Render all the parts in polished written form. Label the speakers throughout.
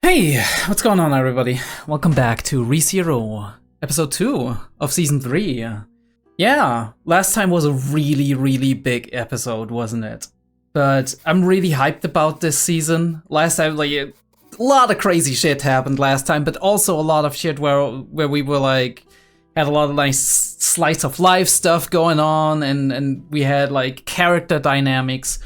Speaker 1: Hey, what's going on, everybody? Welcome back to ReZero, episode 2 of season 3. Yeah, last time was a really big episode, wasn't it? But I'm really hyped about this season. Last time, a lot of crazy shit happened last time, but also a lot of shit where we were had a lot of nice slice of life stuff going on, and we had character dynamics.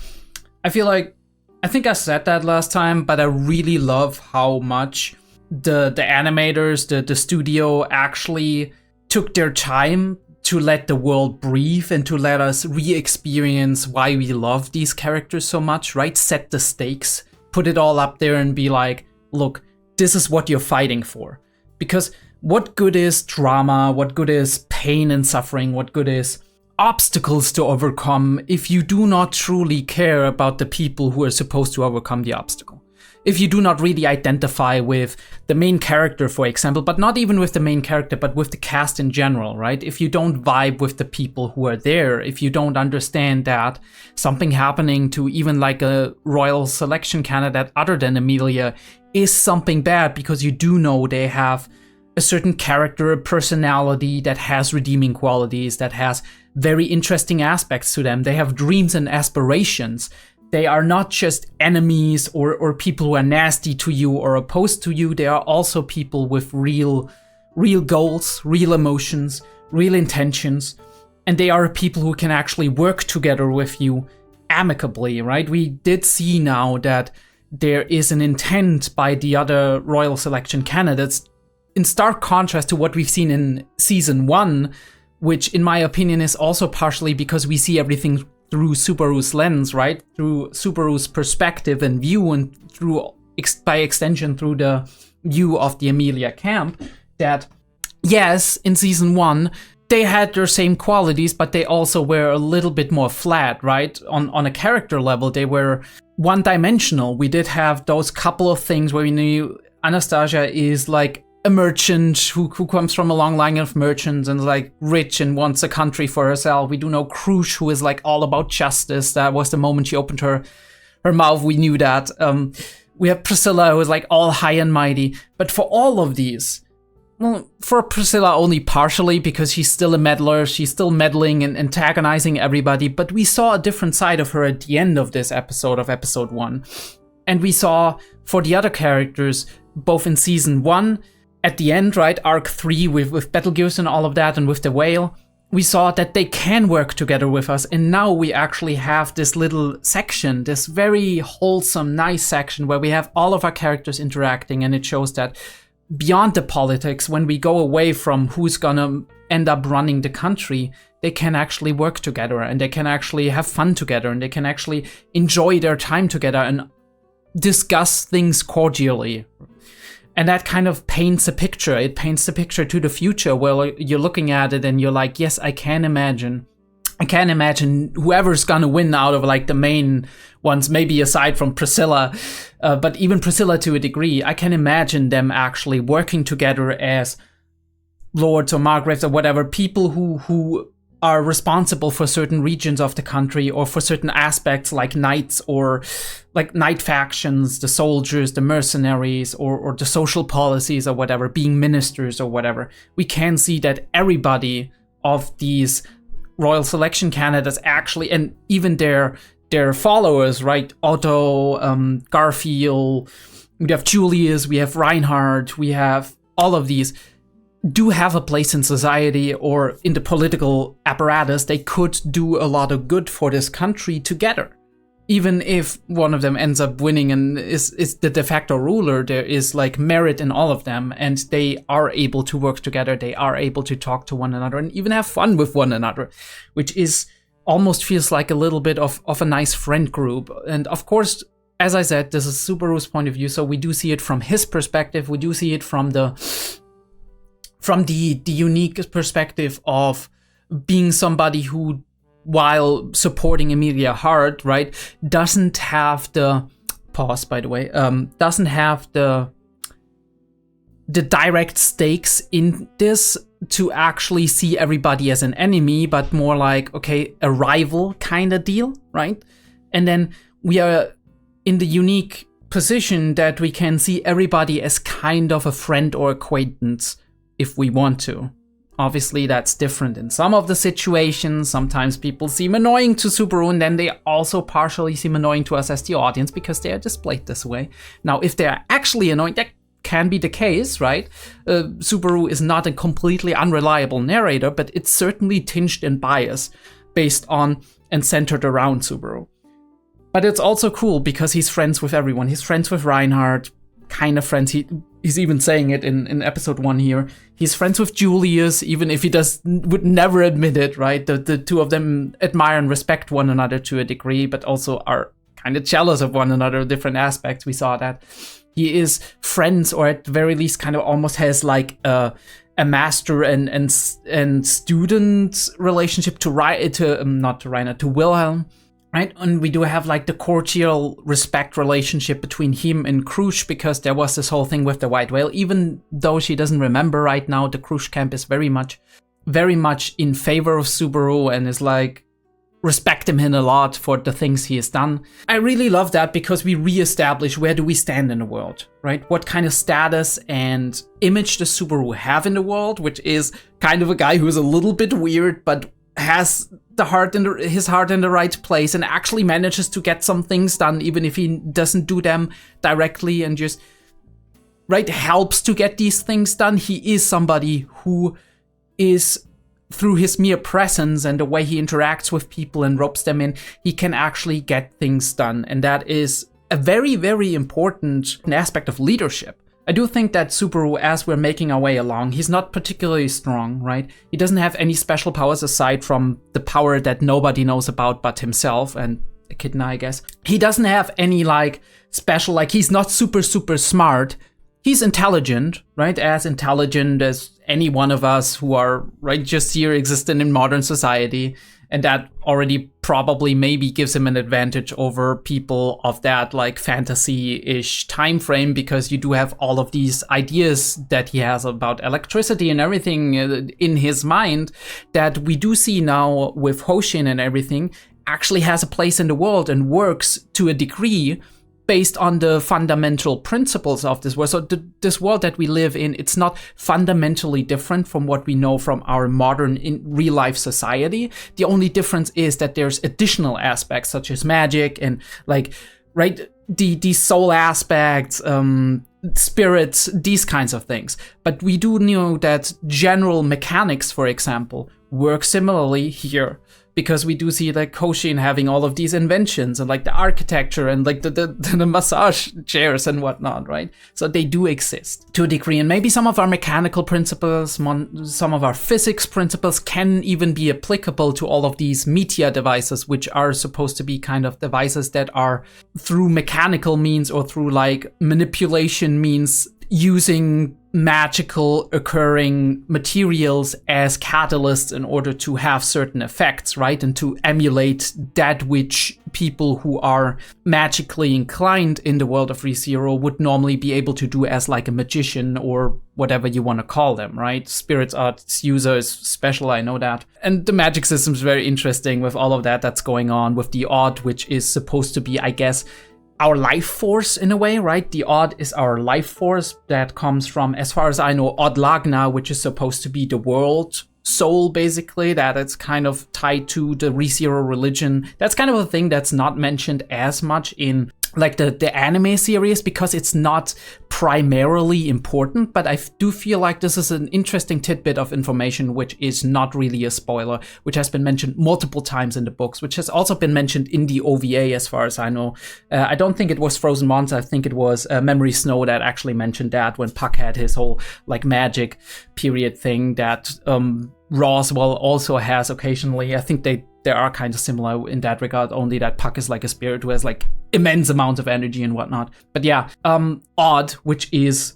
Speaker 1: I think I said that last time, but I really love how much the animators, the studio actually took their time to let the world breathe and to let us re-experience why we love these characters so much, right? Set the stakes, put it all up there and be like, look, this is what you're fighting for. Because what good is drama? What good is pain and suffering? What good is obstacles to overcome if you do not truly care about the people who are supposed to overcome the obstacle? If you do not really identify with the main character, for example, but not even with the main character, but with the cast in general, right? If you don't vibe with the people who are there, if you don't understand that something happening to even a royal selection candidate other than Emilia is something bad, because you do know they have a certain character, a personality that has redeeming qualities, that has very interesting aspects to them. They have dreams and aspirations. They are not just enemies or people who are nasty to you or opposed to you. They are also people with real goals, real emotions, real intentions. And they are people who can actually work together with you amicably, right? We did see now that there is an intent by the other royal selection candidates, in stark contrast to what we've seen in season 1, which in my opinion is also partially because we see everything through Subaru's lens, right? Through Subaru's perspective and view, and by extension through the view of the Emilia camp, that yes, in season 1, they had their same qualities, but they also were a little bit more flat, right? On a character level, they were one-dimensional. We did have those couple of things where we knew Anastasia is a merchant who comes from a long line of merchants and is rich and wants a country for herself. We do know Krush, who is all about justice. That was the moment she opened her mouth. We knew that. We have Priscilla, who is all high and mighty. But for all of these, well, for Priscilla only partially, because she's still a meddler. She's still meddling and antagonizing everybody. But we saw a different side of her at the end of this episode, of episode 1. And we saw for the other characters, both in season 1, at the end, right, arc 3 with Betelgeuse and all of that, and with the whale, we saw that they can work together with us. And now we actually have this little section, this very wholesome, nice section where we have all of our characters interacting, and it shows that beyond the politics, when we go away from who's gonna end up running the country, they can actually work together, and they can actually have fun together, and they can actually enjoy their time together and discuss things cordially. And that kind of paints a picture. It paints a picture to the future where you're looking at it and you're like, yes, I can imagine whoever's gonna win out of the main ones, maybe aside from Priscilla, but even Priscilla to a degree, I can imagine them actually working together as lords or margraves or whatever, people who are responsible for certain regions of the country or for certain aspects like knights or knight factions, the soldiers, the mercenaries, or the social policies or whatever, being ministers or whatever. We can see that everybody of these royal selection candidates actually, and even their followers, right? Otto, Garfield, we have Julius, we have Reinhard, we have all of these, do have a place in society or in the political apparatus. They could do a lot of good for this country together. Even if one of them ends up winning and is the de facto ruler, there is merit in all of them, and they are able to work together. They are able to talk to one another and even have fun with one another, which is almost feels like a little bit of a nice friend group. And of course, as I said, this is Subaru's point of view, so we do see it from his perspective. We do see it from the unique perspective of being somebody who, while supporting Emilia hard, right, doesn't have the direct stakes in this to actually see everybody as an enemy, but more a rival kind of deal, right? And then we are in the unique position that we can see everybody as kind of a friend or acquaintance if we want to. Obviously, that's different in some of the situations. Sometimes people seem annoying to Subaru, and then they also partially seem annoying to us as the audience because they are displayed this way. Now, if they're actually annoying, that can be the case, right? Subaru is not a completely unreliable narrator, but it's certainly tinged in bias based on and centered around Subaru. But it's also cool because he's friends with everyone. He's friends with Reinhardt, kind of friends. He's even saying it in episode 1 here. He's friends with Julius, even if he would never admit it, right? The two of them admire and respect one another to a degree, but also are kind of jealous of one another in different aspects. We saw that. He is friends, or at the very least kind of almost has like a master and student relationship to Wilhelm. Right, and we do have like the cordial respect relationship between him and Krush, because there was this whole thing with the White Whale. Even though she doesn't remember right now, the Krush camp is very much in favor of Subaru and is like respect him a lot for the things he has done. I really love that because we reestablish where do we stand in the world, right? What kind of status and image does Subaru have in the world, which is kind of a guy who is a little bit weird, but has his heart in the right place and actually manages to get some things done, even if he doesn't do them directly, and just helps to get these things done. He is somebody who is, through his mere presence and the way he interacts with people and ropes them in, he can actually get things done. And that is a very, very important aspect of leadership. I do think that Subaru, as we're making our way along, he's not particularly strong, right? He doesn't have any special powers aside from the power that nobody knows about but himself and Echidna, I guess. He doesn't have any special, he's not super, super smart. He's intelligent, right? As intelligent as any one of us who are, just here existing in modern society. And that already probably maybe gives him an advantage over people of that fantasy-ish time frame, because you do have all of these ideas that he has about electricity and everything in his mind that we do see now with Hoshin and everything actually has a place in the world and works to a degree based on the fundamental principles of this world. So this world that we live in, it's not fundamentally different from what we know from our modern real-life society. The only difference is that there's additional aspects such as magic and the soul aspects, spirits, these kinds of things. But we do know that general mechanics, for example, work similarly here. Because we do see Hoshin having all of these inventions and the architecture and the massage chairs and whatnot, right? So they do exist to a degree. And maybe some of our mechanical principles, some of our physics principles can even be applicable to all of these media devices, which are supposed to be kind of devices that are through mechanical means or through manipulation means using magical occurring materials as catalysts in order to have certain effects, right? And to emulate that which people who are magically inclined in the world of ReZero would normally be able to do as a magician or whatever you want to call them, right? Spirit arts user is special, I know that. And the magic system is very interesting with all of that that's going on with the odd, which is supposed to be, I guess, our life force in a way, right? The odd is our life force that comes from, as far as I know, Odd Lagna, which is supposed to be the world soul, basically, that it's kind of tied to the ReZero religion. That's kind of a thing that's not mentioned as much in the anime series because it's not primarily important, but I do feel like this is an interesting tidbit of information which is not really a spoiler, which has been mentioned multiple times in the books, which has also been mentioned in the OVA as far as I know. I don't think it was Frozen Monster, I think it was Memory Snow that actually mentioned that when Puck had his whole magic period thing that Roswell also has occasionally. I think they are kind of similar in that regard, only that Puck is a spirit who has immense amounts of energy and whatnot. But yeah, Odd, which is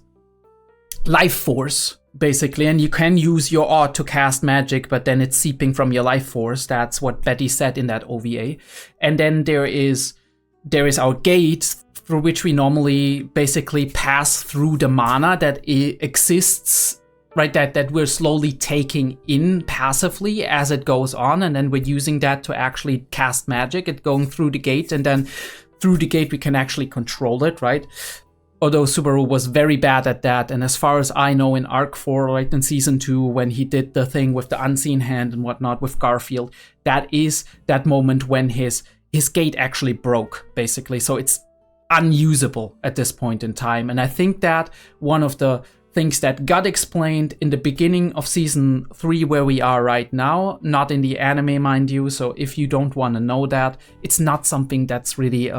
Speaker 1: life force, basically, and you can use your Odd to cast magic, but then it's seeping from your life force. That's what Betty said in that OVA. And then there is our gate, through which we normally basically pass through the mana that exists, right, that we're slowly taking in passively as it goes on, and then we're using that to actually cast magic. It going through the gate, and then through the gate we can actually control it, right? Although Subaru was very bad at that, and as far as I know in Arc 4, right, in Season 2, when he did the thing with the unseen hand and whatnot with Garfield, that is that moment when his gate actually broke, basically. So it's unusable at this point in time. And I think that one of the things that got explained in the beginning of Season 3 where we are right now, not in the anime, mind you, so if you don't want to know that, it's not something that's really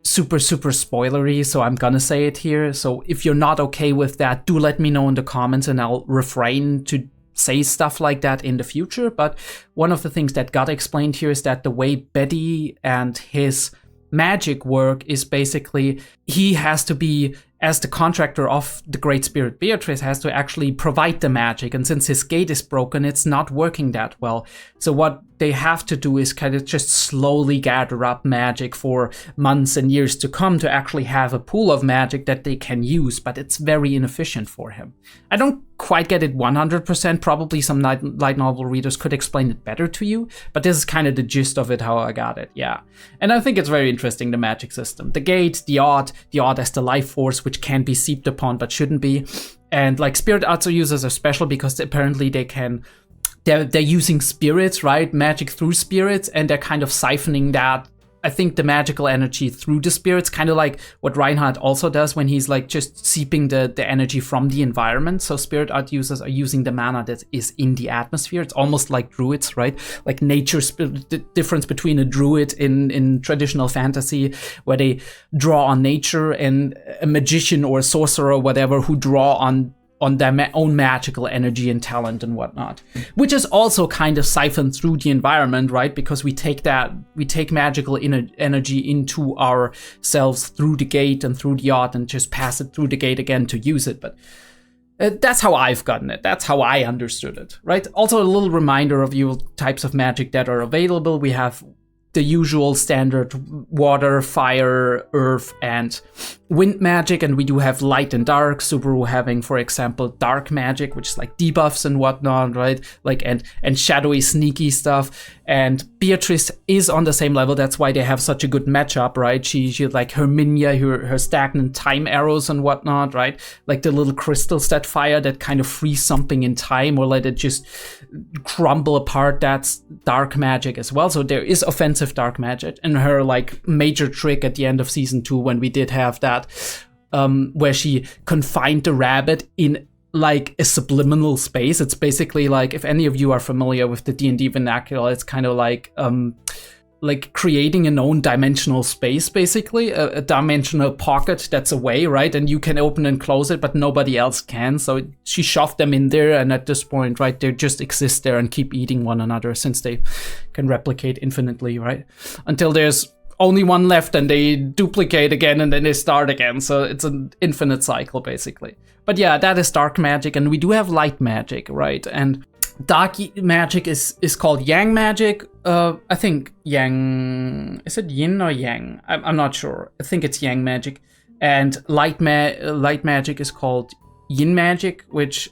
Speaker 1: super spoilery, so I'm gonna say it here. So if you're not okay with that, do let me know in the comments and I'll refrain to say stuff like that in the future. But one of the things that got explained here is that the way Betty and his magic work is basically he has to be, as the contractor of the Great Spirit Beatrice, has to actually provide the magic. And since his gate is broken, it's not working that well. So what they have to do is kind of just slowly gather up magic for months and years to come to actually have a pool of magic that they can use, but it's very inefficient for him. I don't quite get it 100%. Probably some light novel readers could explain it better to you, but this is kind of the gist of it, how I got it, yeah. And I think it's very interesting, the magic system. The gate, the odd as the life force, which can be seeped upon but shouldn't be. And like spirit Atsu users are special because apparently they're using spirits, right? Magic through spirits, and they're kind of siphoning that, I think, the magical energy through the spirits, kind of like what Reinhardt also does when he's like just seeping the energy from the environment. So spirit art users are using the mana that is in the atmosphere. It's almost like druids, right? Like the difference between a druid in traditional fantasy, where they draw on nature, and a magician or a sorcerer or whatever who draw on their own magical energy and talent and whatnot, which is also kind of siphoned through the environment, right? Because we take magical energy into ourselves through the gate and through the yacht and just pass it through the gate again to use it. But that's how I've gotten it. That's how I understood it, right? Also, a little reminder of you types of magic that are available. We have the usual standard water, fire, earth, and wind magic, and we do have light and dark. Subaru having, for example, dark magic, which is like debuffs and whatnot, right? Like and shadowy, sneaky stuff. And Beatrice is on the same level. That's why they have such a good matchup, right? She like Herminia, her stagnant time arrows and whatnot, right? Like the little crystals that fire that kind of freeze something in time or let it just crumble apart. That's dark magic as well. So there is offensive dark magic. And her like major trick at the end of Season 2, when we did have that, where she confined the rabbit in like a subliminal space. It's basically like, if any of you are familiar with the D&D vernacular, it's kind of like creating a known dimensional space, basically a dimensional pocket that's away, right? And you can open and close it, but nobody else can. So she shoved them in there, and at this point, right, they just exist there and keep eating one another, since they can replicate infinitely, right? Until there's only one left and they duplicate again and then they start again. So it's an infinite cycle, basically. But yeah, that is dark magic, and we do have light magic, right? And dark magic is called yang magic. I think yang, is it yin or yang? I'm not sure. I think it's yang magic. And light magic is called yin magic, which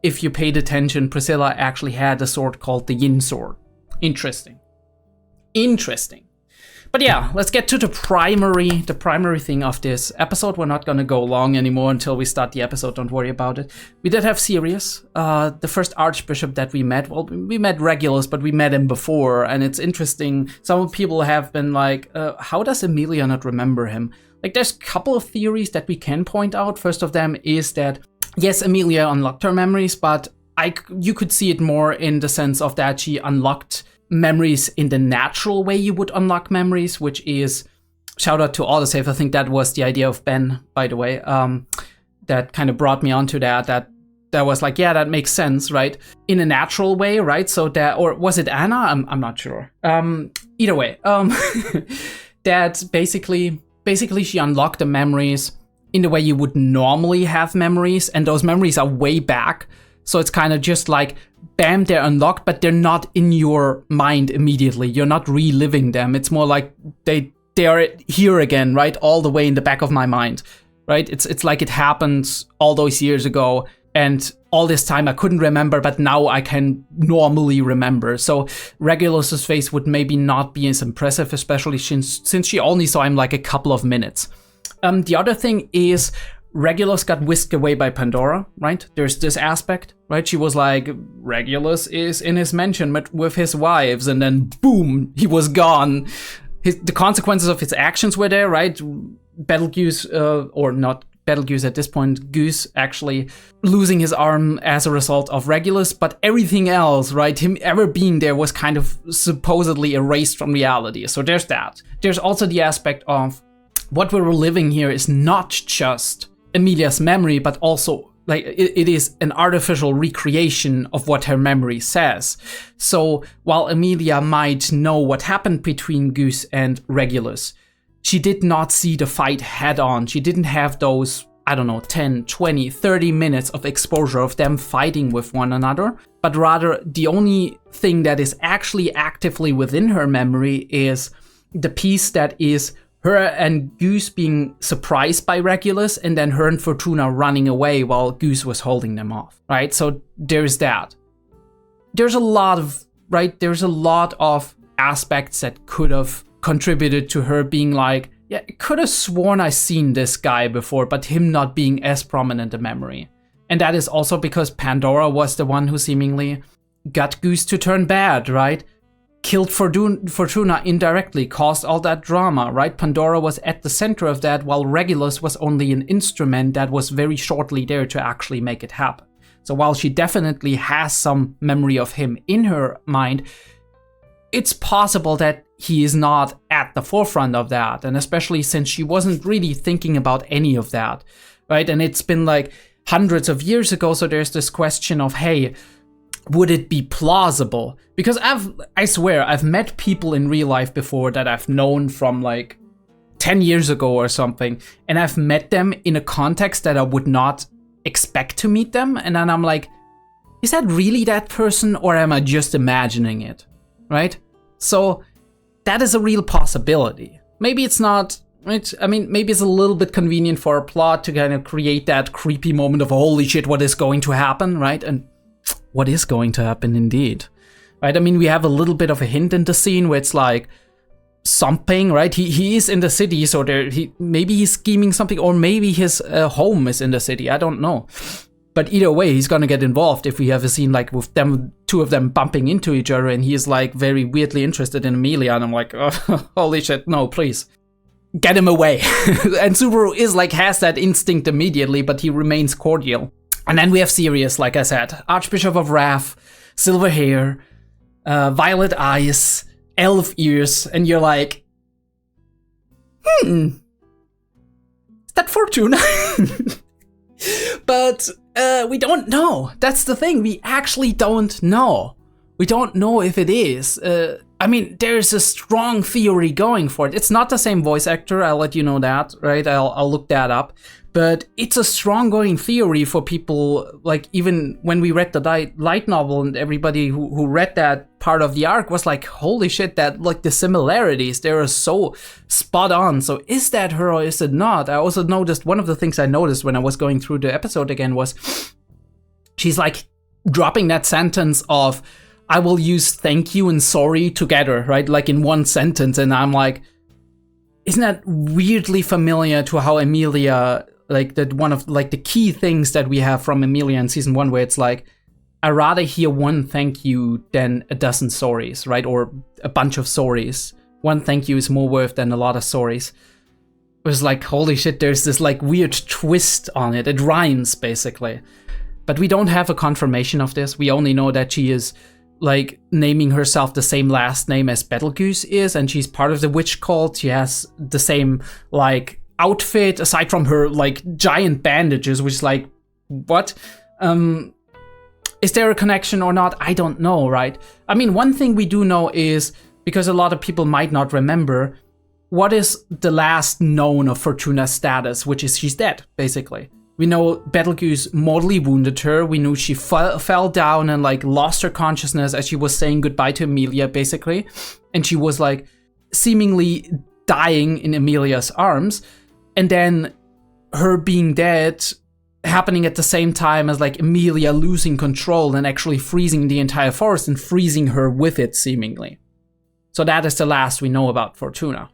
Speaker 1: if you paid attention, Priscilla actually had a sword called the yin sword. Interesting. But yeah, let's get to the primary thing of this episode. We're not gonna go long anymore until we start the episode, don't worry about it. We did have Sirius, the first Archbishop that we met. Well, we met Regulus, but we met him before, and it's interesting. Some people have been like, how does Emilia not remember him? Like, there's a couple of theories that we can point out. First of them is that, yes, Emilia unlocked her memories, but you could see it more in the sense of that she unlocked memories in the natural way you would unlock memories, which is, shout out to Autosave, I think that was the idea of Ben, by the way, that kind of brought me onto that was like, yeah, that makes sense, right? In a natural way, right? So that, or was it Anna? I'm not sure. Either way, that basically she unlocked the memories in the way you would normally have memories, and those memories are way back. So it's kind of just like, bam, they're unlocked, but they're not in your mind immediately. You're not reliving them. It's more like they are here again, right? All the way in the back of my mind, right? It's like it happened all those years ago, and all this time I couldn't remember, but now I can normally remember. So Regulus's face would maybe not be as impressive, especially since she only saw him like a couple of minutes. The other thing is Regulus got whisked away by Pandora, right? There's this aspect, right? She was like, Regulus is in his mansion with his wives, and then boom, he was gone. The consequences of his actions were there, right? Betelgeuse, or not Betelgeuse at this point, Goose actually losing his arm as a result of Regulus, but everything else, right, him ever being there was kind of supposedly erased from reality. So there's that. There's also the aspect of what we're living here is not just Emilia's memory, but also like it is an artificial recreation of what her memory says. So while Emilia might know what happened between Goose and Regulus, she did not see the fight head on. She didn't have those, I don't know, 10, 20, 30 minutes of exposure of them fighting with one another, but rather the only thing that is actually actively within her memory is the piece that is her and Goose being surprised by Regulus, and then her and Fortuna running away while Goose was holding them off, right? So there's that. There's a lot of aspects that could have contributed to her being like, yeah, I could have sworn I seen this guy before, but him not being as prominent a memory. And that is also because Pandora was the one who seemingly got Goose to turn bad, right? Killed Fortuna indirectly, caused all that drama, right? Pandora was at the center of that, while Regulus was only an instrument that was very shortly there to actually make it happen. So while she definitely has some memory of him in her mind, it's possible that he is not at the forefront of that, and especially since she wasn't really thinking about any of that, right? And it's been like hundreds of years ago, so there's this question of, hey, would it be plausible? Because I swear, I've met people in real life before that I've known from like 10 years ago or something, and I've met them in a context that I would not expect to meet them, and then I'm like, is that really that person, or am I just imagining it, right? So that is a real possibility. Maybe it's not, right? I mean, maybe it's a little bit convenient for a plot to kind of create that creepy moment of, holy shit, what is going to happen, right? And what is going to happen indeed, right? I mean, we have a little bit of a hint in the scene where it's like something, right? He is in the city, so maybe he's scheming something, or maybe his home is in the city. I don't know. But either way, he's gonna get involved if we have a scene like with them, two of them bumping into each other, and he is like very weirdly interested in Emilia, and I'm like, oh, holy shit, no, please. Get him away. And Subaru is like, has that instinct immediately, but he remains cordial. And then we have Sirius, like I said, Archbishop of Wrath, silver hair, violet eyes, elf ears, and you're like, is that Fortuna? But we don't know. That's the thing. We actually don't know. We don't know if it is. I mean, there's a strong theory going for it. It's not the same voice actor. I'll let you know that, right? I'll look that up. But it's a strong going theory for people, like even when we read the light novel, and everybody who read that part of the arc was like, holy shit, that like the similarities, they are so spot on. So is that her or is it not? I also noticed, one of the things I noticed when I was going through the episode again was she's like dropping that sentence of, I will use thank you and sorry together, right? Like in one sentence. And I'm like, isn't that weirdly familiar to how Emilia, like that one of like the key things that we have from Emilia in season 1, where it's like, I rather hear one thank you than a dozen sorries, right? Or a bunch of sorries. One thank you is more worth than a lot of sorries. It was like, holy shit, there's this like weird twist on it. It rhymes basically. But we don't have a confirmation of this. We only know that she is like naming herself the same last name as Betelgeuse is, and she's part of the witch cult. She has the same like outfit, aside from her like giant bandages, which is like, what? Is there a connection or not? I don't know, right? I mean, one thing we do know is, because a lot of people might not remember, what is the last known of Fortuna's status, which is she's dead, basically. We know Betelgeuse mortally wounded her. We knew she fell down and like lost her consciousness as she was saying goodbye to Emilia, basically. And she was like seemingly dying in Emilia's arms. And then her being dead happening at the same time as like Emilia losing control and actually freezing the entire forest and freezing her with it, seemingly. So that is the last we know about Fortuna.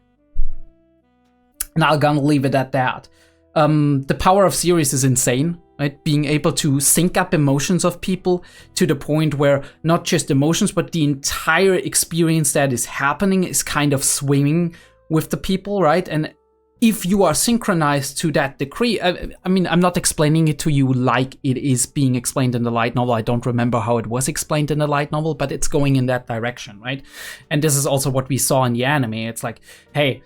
Speaker 1: And I'm gonna leave it at that. The power of Sirius is insane, right? Being able to sync up emotions of people to the point where not just emotions, but the entire experience that is happening is kind of swimming with the people, right? And if you are synchronized to that degree, I mean, I'm not explaining it to you like it is being explained in the light novel. I don't remember how it was explained in the light novel, but it's going in that direction, right? And this is also what we saw in the anime. It's like, hey,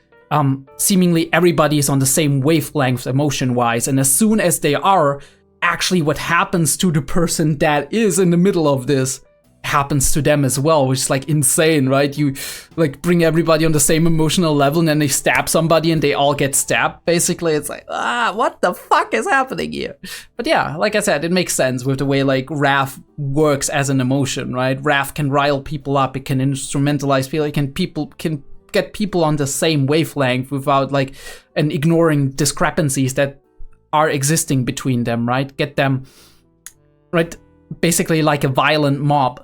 Speaker 1: seemingly everybody is on the same wavelength emotion-wise, and as soon as they are, actually what happens to the person that is in the middle of this happens to them as well, which is like insane, right? You like bring everybody on the same emotional level and then they stab somebody and they all get stabbed. Basically, it's like, what the fuck is happening here? But yeah, like I said, it makes sense with the way like wrath works as an emotion, right? Wrath can rile people up, it can instrumentalize people, it can get people on the same wavelength without like and ignoring discrepancies that are existing between them, right? Get them right, basically like a violent mob.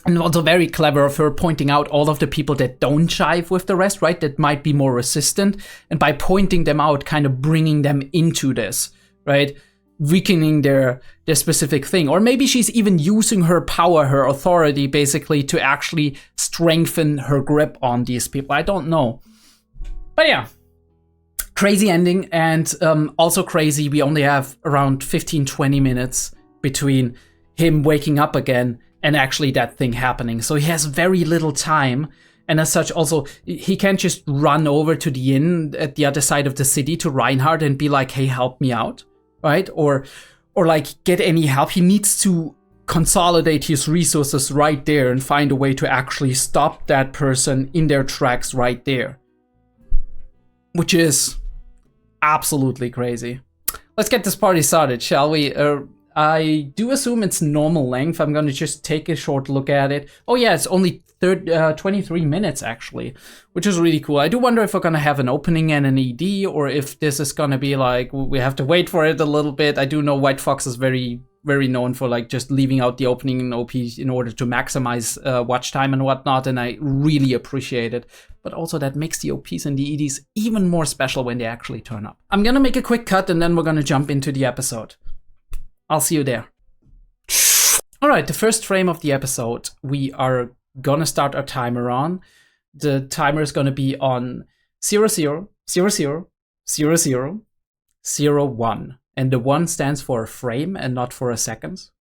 Speaker 1: And also very clever of her pointing out all of the people that don't jive with the rest, right? That might be more resistant. And by pointing them out, kind of bringing them into this, right? Weakening their specific thing. Or maybe she's even using her power, her authority, basically, to actually strengthen her grip on these people. I don't know. But yeah. Crazy ending. And also crazy, we only have around 15-20 minutes between him waking up again and actually that thing happening. So he has very little time. And as such, also, he can't just run over to the inn at the other side of the city to Reinhardt and be like, hey, help me out, right? Or like get any help. He needs to consolidate his resources right there and find a way to actually stop that person in their tracks right there. Which is absolutely crazy. Let's get this party started, shall we? I do assume it's normal length. I'm going to just take a short look at it. Oh yeah, it's only 23 minutes actually, which is really cool. I do wonder if we're going to have an opening and an ED, or if this is going to be like, we have to wait for it a little bit. I do know White Fox is very, very known for like just leaving out the opening and OP in order to maximize watch time and whatnot, and I really appreciate it. But also that makes the OPs and the EDs even more special when they actually turn up. I'm going to make a quick cut and then we're going to jump into the episode. I'll see you there. Alright, the first frame of the episode, we are gonna start our timer on. The timer is gonna be on 00000001. And the 1 stands for a frame and not for a second.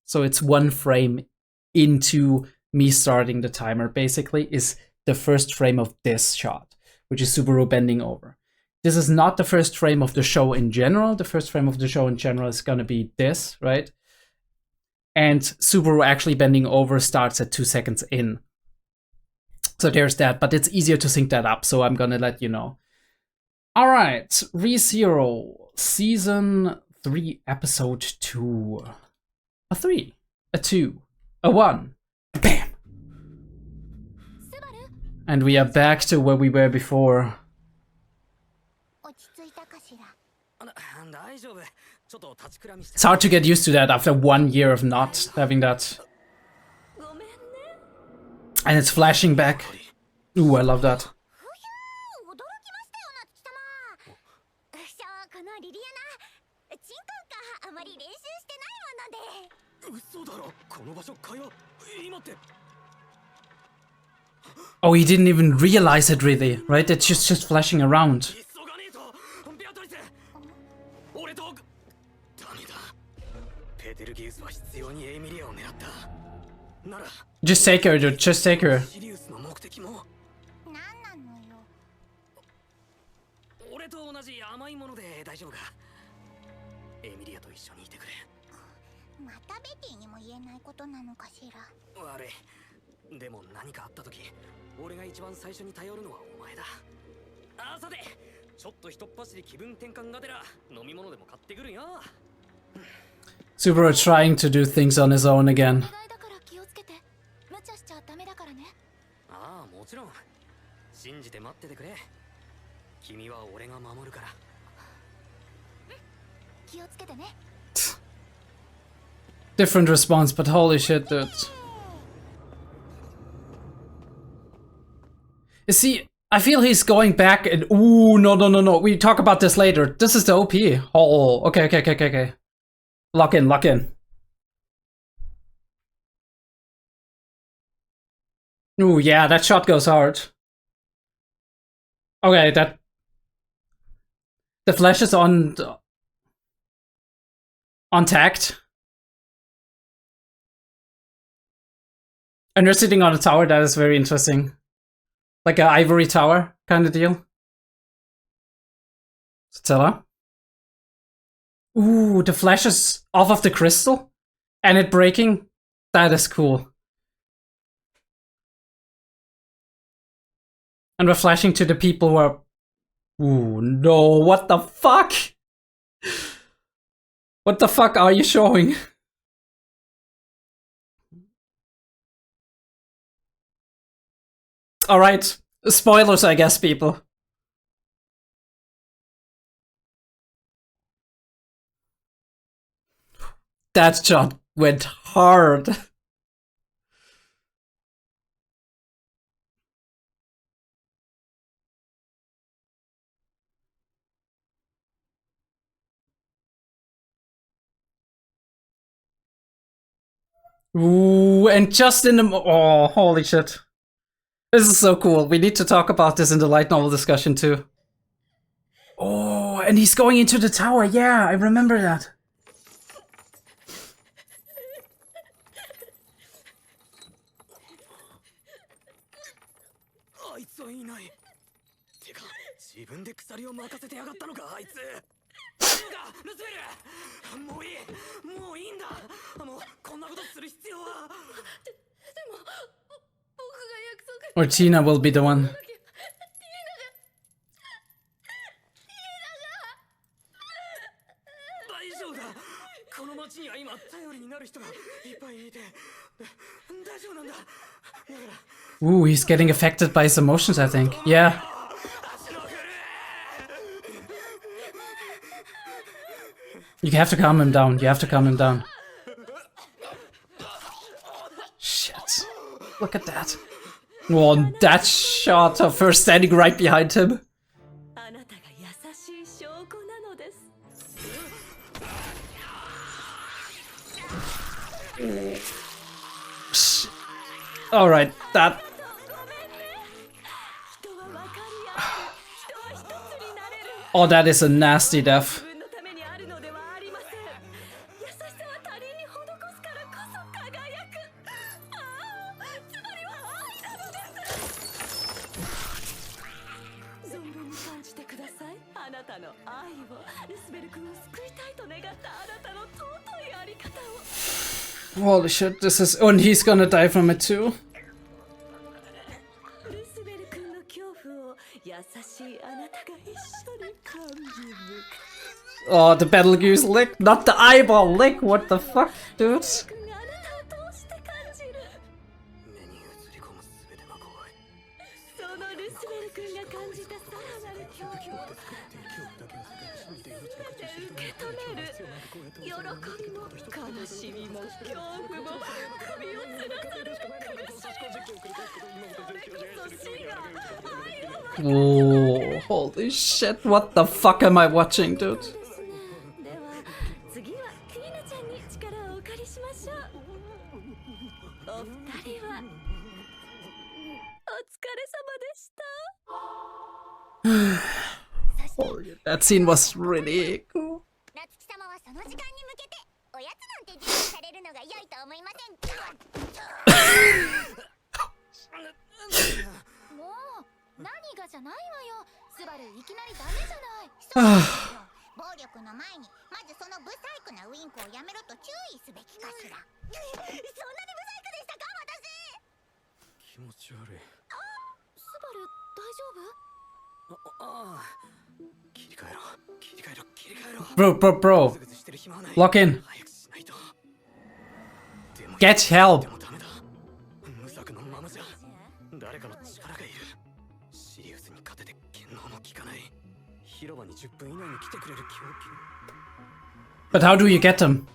Speaker 1: So it's 1 frame into me starting the timer, basically, is the first frame of this shot, which is Subaru bending over. This is not the first frame of the show in general. The first frame of the show in general is going to be this, right? And Subaru actually bending over starts at 2 seconds in. So there's that, but it's easier to sync that up, so I'm going to let you know. All right, ReZero, Season 3, Episode 2. A 3, a 2, a 1, bam! And we are back to where we were before. It's hard to get used to that after 1 year of not having that. And it's flashing back. Ooh, I love that. Oh, he didn't even realize it really, right? It's just flashing around. Just take her, dude. Just take her. Subaru trying to do things on his own again. Different response, but holy shit, dude. Is he... I feel he's going back and... Ooh, no. We talk about this later. This is the OP. Oh, okay. Lock in. Ooh, yeah, that shot goes hard. Okay, that... The flash is on... Untagged. And you're sitting on a tower, that is very interesting. Like an ivory tower kind of deal. Stella. Ooh, the flash is off of the crystal. And it breaking. That is cool. And we're flashing to the people who are... Ooh, no, what the fuck? What the fuck are you showing? Alright, spoilers I guess, people. That shot went hard. Ooh, and just in the... Oh, holy shit. This is so cool. We need to talk about this in the light novel discussion too. Oh, and he's going into the tower. Yeah, I remember that. Or Tina will be the one. Ooh, he's getting affected by his emotions, I think. Yeah. You have to calm him down. Shit. Look at that. Oh, that shot of her standing right behind him. Alright, that... Oh, that is a nasty death. Holy shit, this is... Oh, and he's gonna die from it too. Oh, the battle goose lick, not the eyeball lick, what the fuck, dude? Oh, holy shit, what the fuck am I watching, dude? Holy, that scene was really cool. Bro. Lock in. Get help. But how do you get them?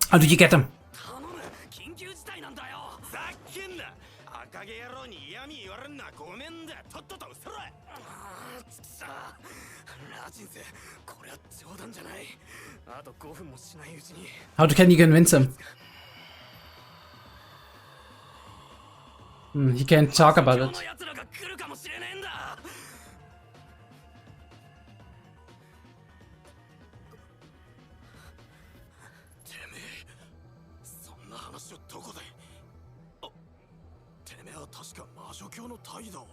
Speaker 1: How do you get them?
Speaker 2: 頼む、緊急事態なんだよ。ざっけんな。赤毛野郎に嫌味言われんな。ごめんだ。とっととうせろ。さあ、ラジンス、これは冗談じゃない。あと5分もしないうちに。
Speaker 1: How can you convince him? He can't talk about it.
Speaker 2: 奴らが来るかもしれねえんだ。てめえ、そんな話をどこで。てめえは確か魔女教の態度を。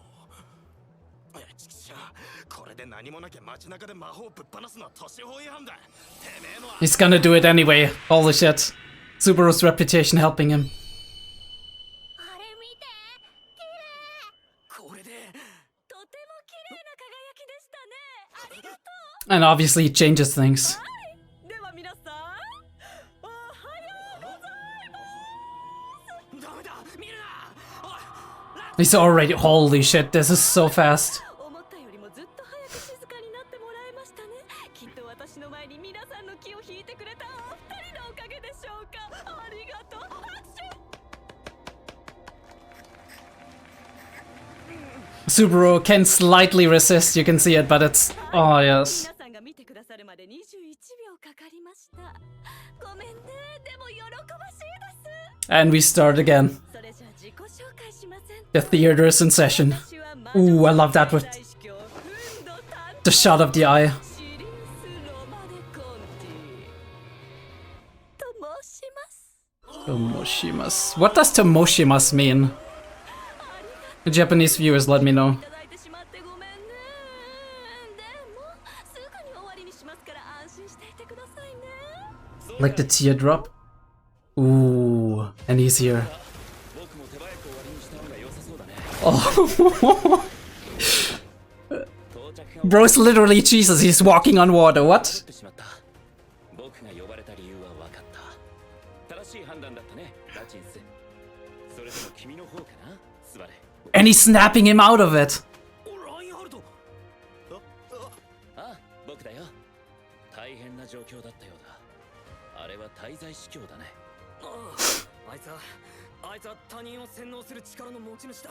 Speaker 2: ちくしょう、これで何もなきゃ街中で魔法をぶっ放すのは年法違反だ。てめえのは。
Speaker 1: He's gonna do it anyway. Holy shit. Subaru's reputation helping him.
Speaker 3: あれ見て、綺麗。
Speaker 2: これで。
Speaker 3: とても綺麗な輝きでしたね。ありがと
Speaker 1: And obviously he changes things.
Speaker 3: う。では皆さん、おはようございます。
Speaker 2: ダメだ、見るな。おい、
Speaker 1: He's already. Holy shit, this is so fast.
Speaker 3: 思ったよりもずっと早く静かになってもらえましたね。きっと私の前に皆さんの気を引いてくれたお二人のおかげでしょうか。ありがとう。
Speaker 1: Subaru can slightly resist, you can see it, but it's. Oh, yes.
Speaker 3: 皆さんが見てくださるまで21秒かかりました。ごめんね。でも喜ばしいです。
Speaker 1: And we start again.
Speaker 3: それじゃあ自己紹介しません。
Speaker 1: The theater is in session. Ooh, I love that with the shot of the eye.
Speaker 3: シリウス・ロマネ・コンティと申します。
Speaker 1: Tomoshimas. What does Tomoshimas mean? The Japanese viewers, let me know.
Speaker 3: いただいてしまってごめんね。でもすぐに終わりにしますから安心していてくださいね。
Speaker 1: Like the teardrop. Ooh, and he's here.
Speaker 2: 僕も手早く終わりにした方が良さそうだね。
Speaker 1: Oh. Bro's literally Jesus, he's walking on water. What?
Speaker 2: しまった。僕が呼ばれた理由は分かった。正しい判断だったね、ラチンス。それとも君の方かな、スバル。
Speaker 1: And he's snapping him out of it.
Speaker 2: ラインハルト。ああ、僕だよ。大変な状況だったようだ。あれは滞在司教だね。あいつは他人を洗脳する力の持ち主だ。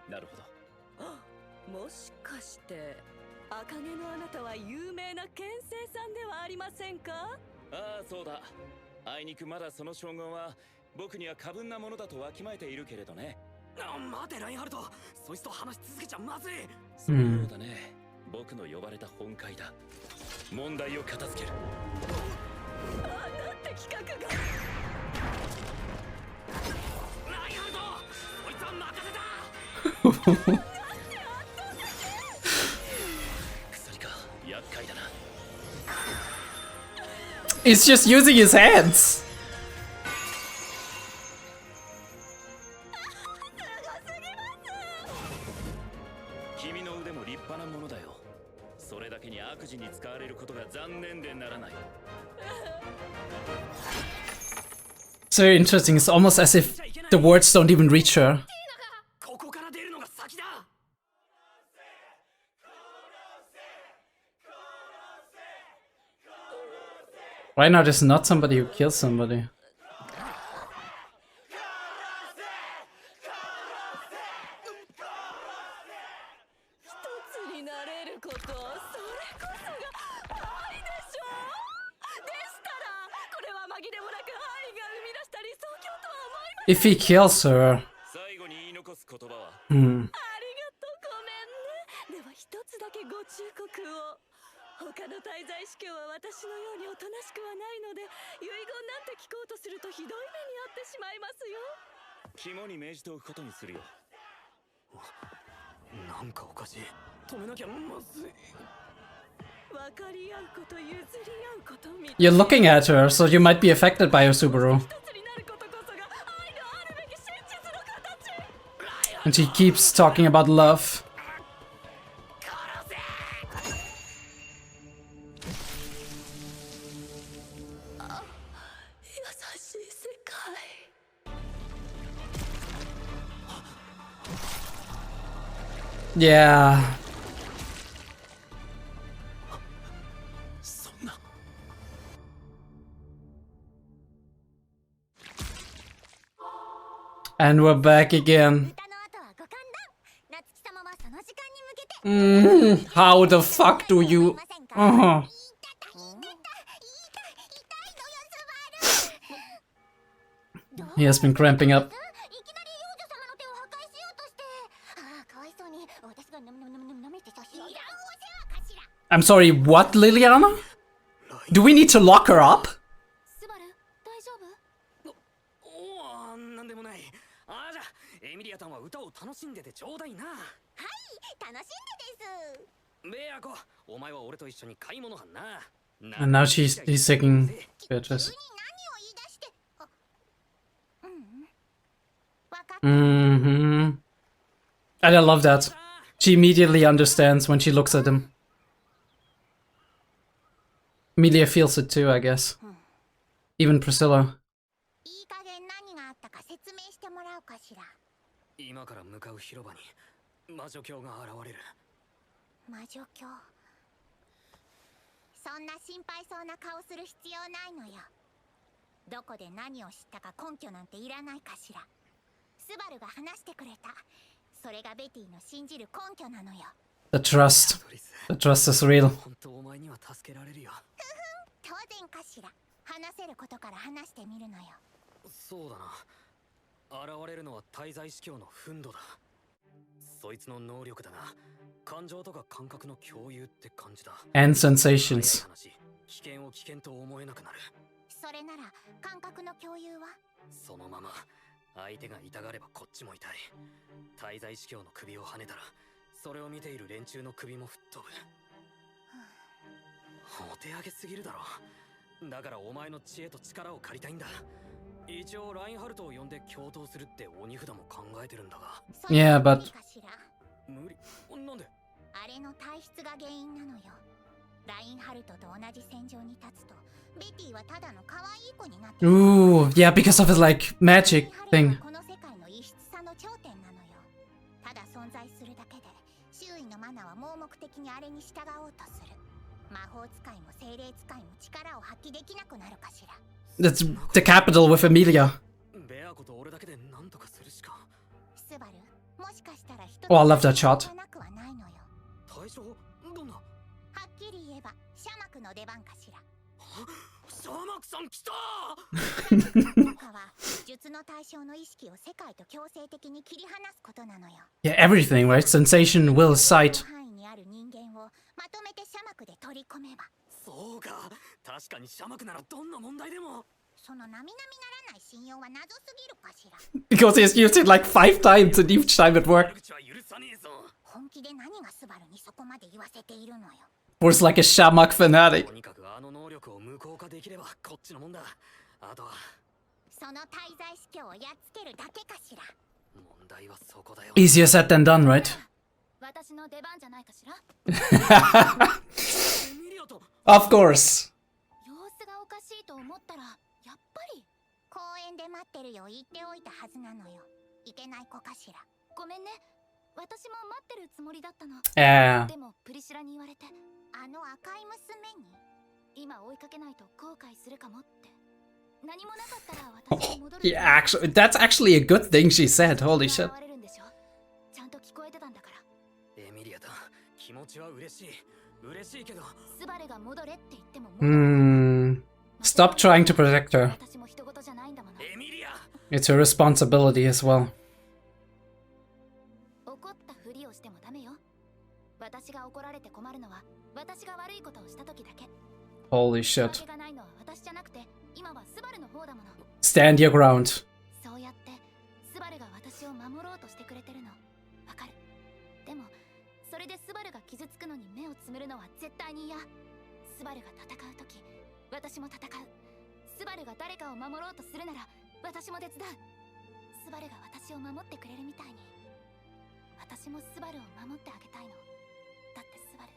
Speaker 2: なるほど。
Speaker 3: もしかして赤毛のあなたは有名な剣聖さんではありませんか。
Speaker 2: ああ、そうだ。あいにくまだその称号は僕には過分なものだとわきまえているけれどね。待て、ラインハルト。そいつと話し続けちゃまずい。そうだね。僕の呼ばれた本会だ。問題を片付ける。
Speaker 3: なんて企画が。
Speaker 2: ラインハルト、そいつは任せた。薬か、厄介だな。
Speaker 1: He's just using his hands.
Speaker 2: 君の腕も立派なものだよ。それだけに悪事に使われることが残念でならない。
Speaker 1: It's very interesting. It's almost as if the words don't even reach her.
Speaker 2: ここから出るのが先だ。
Speaker 1: Right now, there's not somebody who kills somebody.
Speaker 3: 一つになれること、それこそが愛でしょ。でしたらこれは紛れもなく愛が生み出した理想郷とは思います。
Speaker 1: If he kills her.
Speaker 2: 最後に言い残す言葉は。
Speaker 3: ありがとう、ごめんね。では一つだけご忠告を。他の滞在司教は私のようにおとなしくはないので、遺言なんて聞こうとするとひどい目に遭ってしまいますよ。
Speaker 2: 肝に銘じておくことにするよ。なんかおかしい。止めなきゃまずい。
Speaker 3: 分かり合うこと、譲り合うことみたい。
Speaker 1: You're looking at her, so you might be affected by her, Subaru.
Speaker 3: 一つになることこそが愛のあるべき真実の形。
Speaker 1: And she keeps talking about love.
Speaker 3: 優しい世界。
Speaker 1: Yeah.
Speaker 2: そんな。
Speaker 1: And we're back again. How the fuck do you... He has been cramping up. I'm sorry, what, Liliana? Do we need to lock her up? And now he's taking pictures. And I love that. She immediately understands when she looks at him. Emilia feels it too, I guess. Even Priscilla. The trust. The trust is real. And sensations. Yeah, but... Ooh, yeah, because of his, like, magic thing. That's the capital with Emilia. Oh, I love that shot. Yeah, everything, right? Sensation, will, sight. Because he's used it like 5 times and each time it worked. Was like a Shamak fanatic. Easier said than done, right? Of course. Yeah. Yeah, actually, that's actually a good thing she said. Holy shit. Stop trying to protect her. It's her responsibility as well. Holy shit. Stand your ground.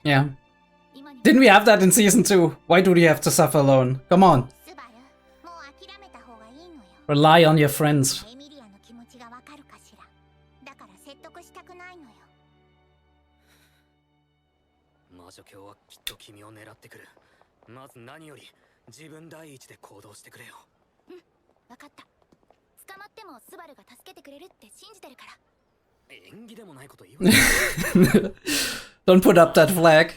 Speaker 1: Yeah. Didn't we have that in season 2? Why do we have to suffer alone? Come on. Rely on your friends.
Speaker 3: てもスバルが助けてくれるって信じてるから。
Speaker 1: Don't put up that flag.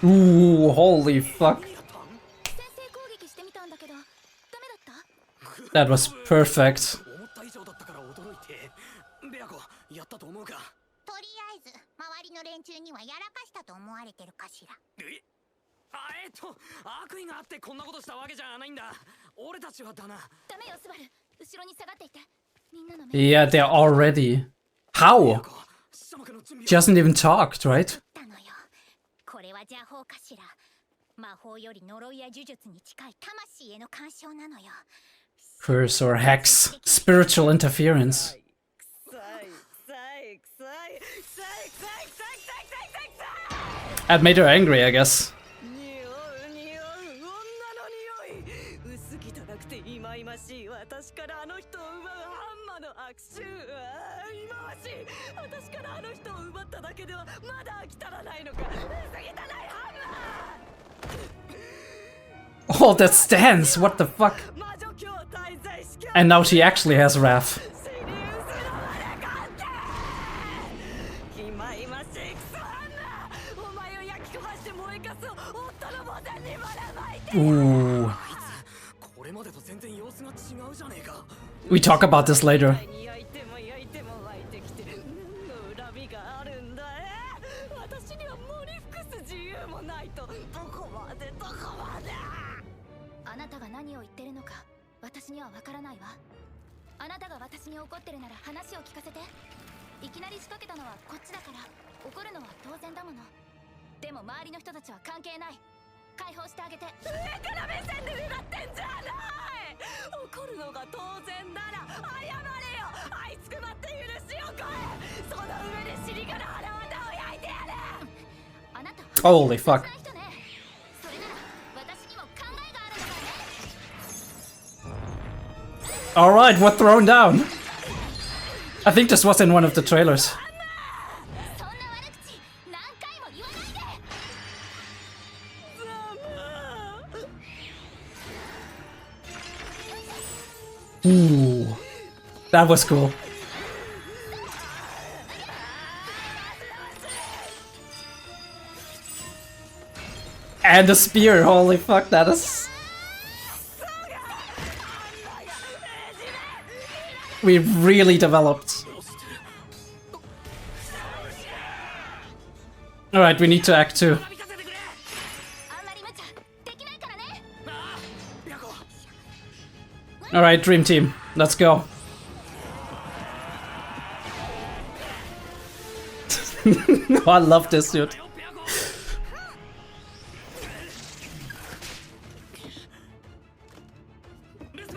Speaker 1: Ooh, holy fuck. That was perfect.
Speaker 4: とりあえず周りの連中にはやらかしたと思われてるかしら。
Speaker 2: 悪意があってこんなことしたわけじゃないんだ。俺たちはだな。
Speaker 3: ダメよスバル、後ろに下がっていて。みんなの
Speaker 1: Yeah, they're already. How? She hasn't even talked, right?
Speaker 4: これは邪法かしら。魔法より呪いや呪術に近い魂への干渉なのよ。
Speaker 1: Curse or hex. Spiritual interference. That made her angry, I guess.
Speaker 3: 私からあの人を奪うハンマーの悪臭。忌まわしい。私からあの人を奪っただけではまだ飽き足らないのか。薄汚いハンマー。
Speaker 1: Oh, that stance! What the fuck? And now she actually has wrath. Ooh. We talk about this later. Holy fuck. Alright, we're thrown down. I think this was in one of the trailers. Ooh, that was cool. And the spear, holy fuck, that is... We really developed. Alright, we need to act too. Alright, Dream Team, let's go. Oh, I love this dude.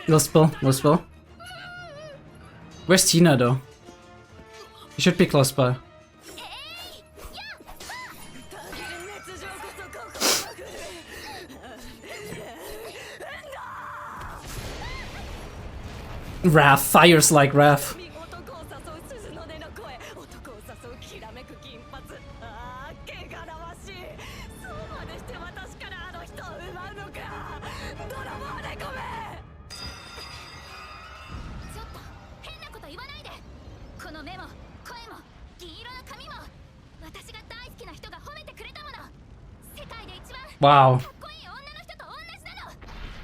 Speaker 1: Go spill, go spill. Where's Tina though? He should be close by. Wrath, fires like Wrath. Wow.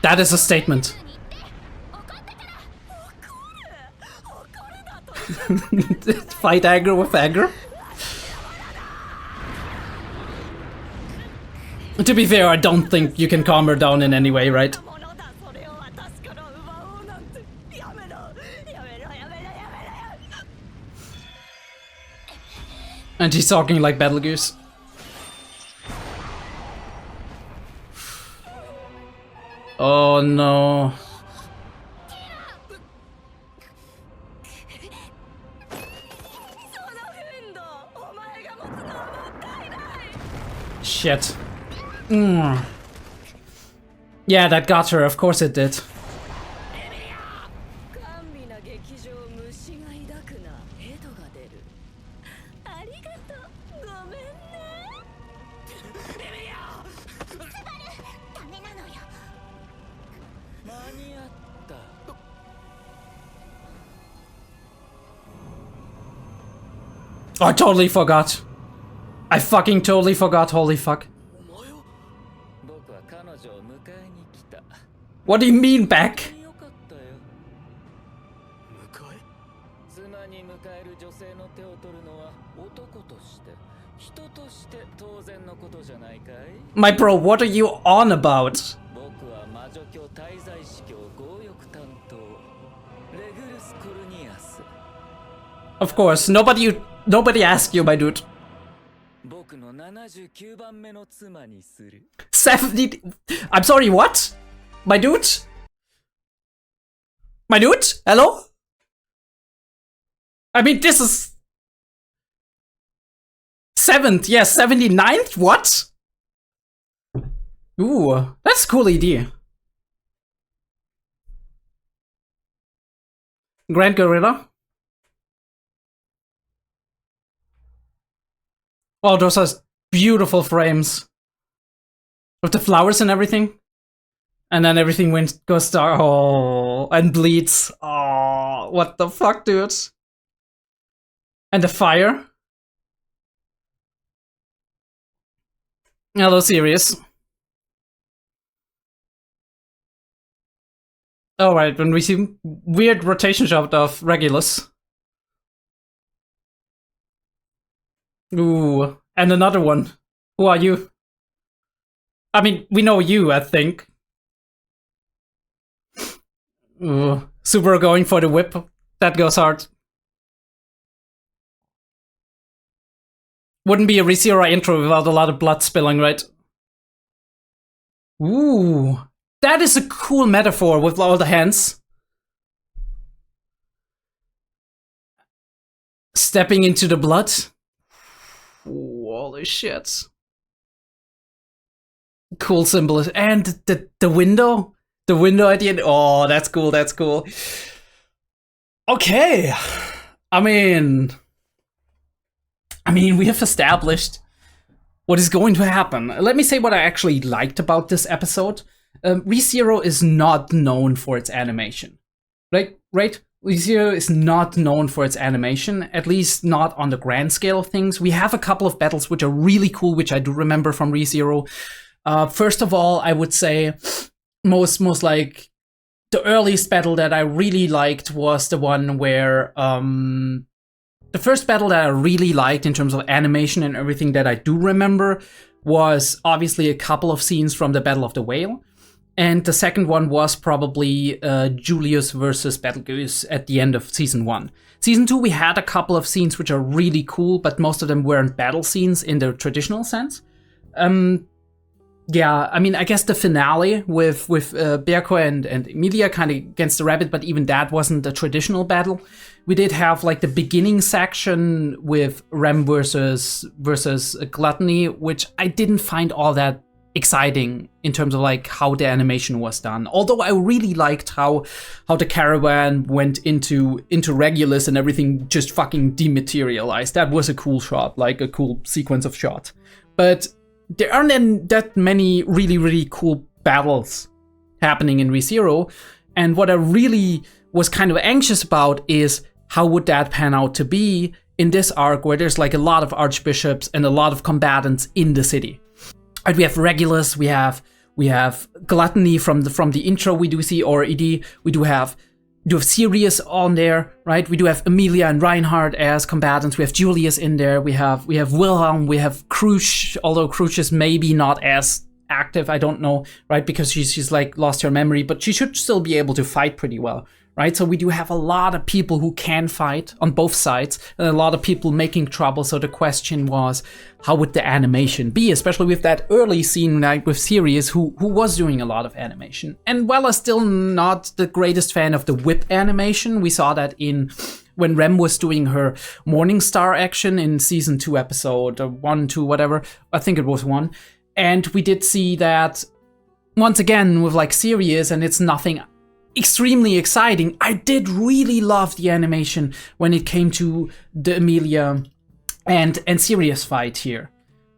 Speaker 1: That is a statement. Fight anger with anger? To be fair, I don't think you can calm her down in any way, right? And she's talking like Battlegoose. Oh no. Shit. Yeah, that got her, of course it did. Oh, I totally forgot. I fucking totally forgot, holy fuck. What do you mean back? My bro, what are you on about? Of course, nobody asked you, my dude. 70. I'm sorry, what? My dude? My dude? Hello? I mean, this is 7th, yes, 79th? What? Ooh, that's a cool idea. Grand Gorilla? Oh, those are beautiful frames. With the flowers and everything. And then everything goes dark. Oh, and bleeds. Oh, what the fuck, dude? And the fire. Hello, Sirius. Alright, when we see weird rotation shot of Regulus. Ooh, and another one. Who are you? I mean, we know you, I think. Ooh, Subaru going for the whip. That goes hard. Wouldn't be a ReZero intro without a lot of blood spilling, right? Ooh, that is a cool metaphor with all the hands. Stepping into the blood. Ooh, holy shit. Cool symbolism. And the window? The window at the end? Oh, that's cool, that's cool. Okay. I mean, we have established what is going to happen. Let me say what I actually liked about this episode. ReZero is not known for its animation. Right? ReZero is not known for its animation, at least not on the grand scale of things. We have a couple of battles which are really cool, which I do remember from ReZero. First of all, I would say most like the earliest battle that I really liked was the one where the first battle that I really liked in terms of animation and everything that I do remember was obviously a couple of scenes from the Battle of the Whale. And the second one was probably Julius versus Betelgeuse at the end of Season 1. Season 2, we had a couple of scenes which are really cool, but most of them weren't battle scenes in the traditional sense. Yeah, I mean, I guess the finale with Berko and Emilia kind of against the rabbit, but even that wasn't a traditional battle. We did have like the beginning section with Rem versus Gluttony, which I didn't find all that exciting in terms of like how the animation was done. Although I really liked how the caravan went into Regulus and everything just fucking dematerialized. That was a cool shot, like a cool sequence of shots. But there aren't that many really, really cool battles happening in ReZero. And what I really was kind of anxious about is how would that pan out to be in this arc where there's like a lot of archbishops and a lot of combatants in the city. And we have Regulus, we have Gluttony from the intro we do see, or ED. We do have Sirius on there, right? We do have Emilia and Reinhardt as combatants. We have Julius in there. We have Wilhelm. We have Krusch, although Krusch is maybe not as active. I don't know, right? Because she's like lost her memory, but she should still be able to fight pretty well, right? So we do have a lot of people who can fight on both sides, and a lot of people making trouble. So the question was, how would the animation be, especially with that early scene like with Sirius, who was doing a lot of animation. And while I'm still not the greatest fan of the whip animation, we saw that when Rem was doing her Morning Star action in season 2 episode 1, 2, whatever. I think it was 1. And we did see that once again with like Sirius, and it's nothing extremely exciting. I did really love the animation when it came to the Emilia and Sirius fight here.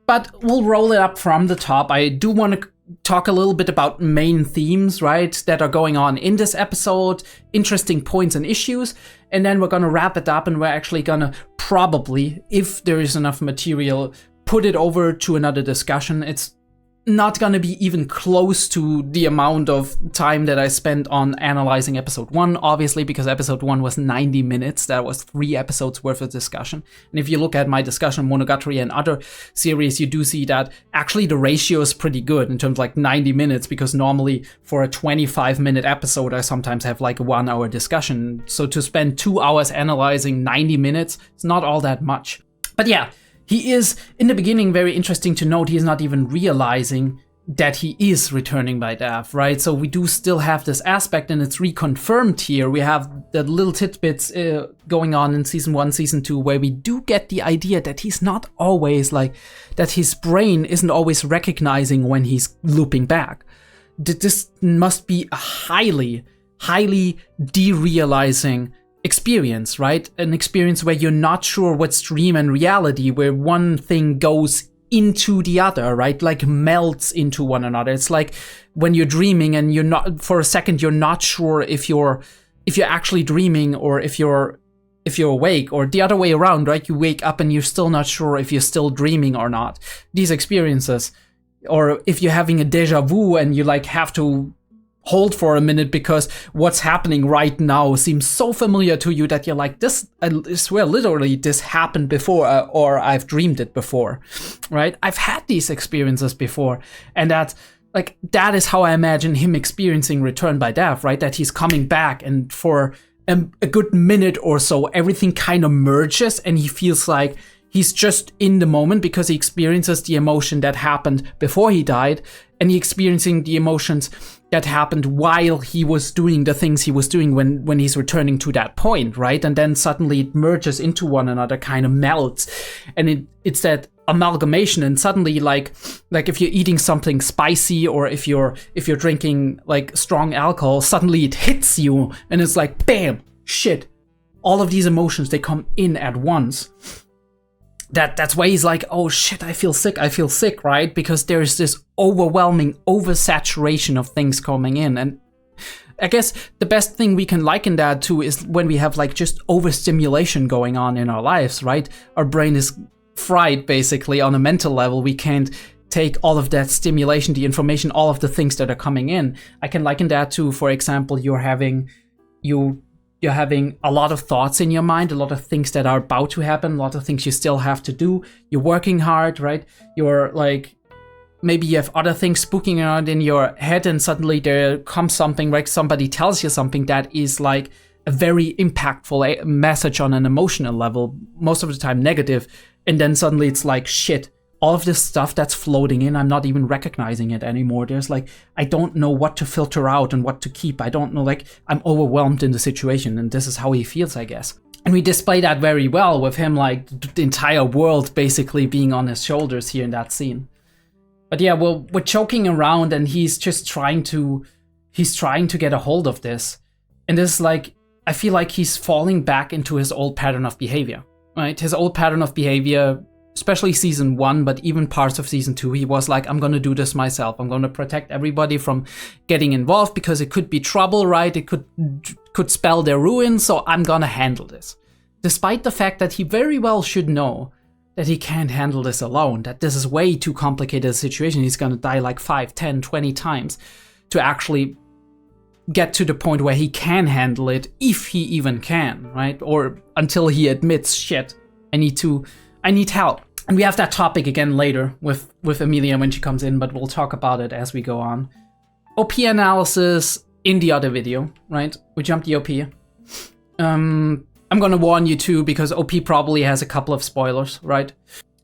Speaker 1: But we'll roll it up from the top. I do want to talk a little bit about main themes, right, that are going on in this episode, interesting points and issues, and then we're gonna wrap it up and we're actually gonna probably, if there is enough material, put it over to another discussion. It's not gonna be even close to the amount of time that I spent on analyzing episode 1, obviously, because episode 1 was 90 minutes. That was 3 episodes worth of discussion. And if you look at my discussion on Monogatari and other series, you do see that actually the ratio is pretty good in terms of like 90 minutes, because normally for a 25-minute episode, I sometimes have like a 1-hour discussion. So to spend 2 hours analyzing 90 minutes, it's not all that much. But yeah, he is, in the beginning, very interesting to note, he is not even realizing that he is returning by death, right? So we do still have this aspect, and it's reconfirmed here. We have the little tidbits going on in season 1, season 2, where we do get the idea that he's not always like, that his brain isn't always recognizing when he's looping back. This must be a highly derealizing experience, right? An experience where you're not sure what's dream and reality, where one thing goes into the other, right? Like melts into one another. It's like when you're dreaming and you're not, for a second, you're not sure if you're actually dreaming or if you're awake, or the other way around, right? You wake up and you're still not sure if you're still dreaming or not. These experiences, or if you're having a deja vu and you like have to hold for a minute because what's happening right now seems so familiar to you that you're like, this, I swear literally this happened before, or I've dreamed it before, right? I've had these experiences before, and that is how I imagine him experiencing Return by Death, right? That he's coming back, and for a good minute or so everything kind of merges and he feels like he's just in the moment, because he experiences the emotion that happened before he died, and he experiencing the emotions that happened while he was doing the things he was doing when he's returning to that point, right? And then suddenly it merges into one another, kind of melts, and it's that amalgamation. And suddenly, like if you're eating something spicy, or if you're drinking like strong alcohol, suddenly it hits you, and it's like, bam, shit, all of these emotions, they come in at once. That's why he's like, oh shit, I feel sick, right? Because there's this overwhelming oversaturation of things coming in. And I guess the best thing we can liken that to is when we have like just overstimulation going on in our lives, right? Our brain is fried basically on a mental level. We can't take all of that stimulation, the information, all of the things that are coming in. I can liken that to, for example, you're having a lot of thoughts in your mind, a lot of things that are about to happen, a lot of things you still have to do. You're working hard, right? You're like, maybe you have other things spooking around in your head, and suddenly there comes something, like somebody tells you something that is like a very impactful message on an emotional level, most of the time negative. And then suddenly it's like, shit, all of this stuff that's floating in, I'm not even recognizing it anymore. There's like, I don't know what to filter out and what to keep. I don't know, like, I'm overwhelmed in the situation, and this is how he feels, I guess. And we display that very well with him, like, the entire world basically being on his shoulders here in that scene. But yeah, we're choking around, and he's just trying to get a hold of this. And this is like, I feel like he's falling back into his old pattern of behavior, right? His old pattern of behavior, especially season 1, but even parts of season 2, he was like, I'm gonna do this myself. I'm gonna protect everybody from getting involved because it could be trouble, right? It could spell their ruin, so I'm gonna handle this. Despite the fact that he very well should know that he can't handle this alone, that this is way too complicated a situation. He's gonna die like 5, 10, 20 times to actually get to the point where he can handle it, if he even can, right? Or until he admits, shit, I need help. And we have that topic again later with Emilia when she comes in, but we'll talk about it as we go on. OP analysis in the other video, right? We jumped the OP. I'm gonna warn you too, because OP probably has a couple of spoilers, right?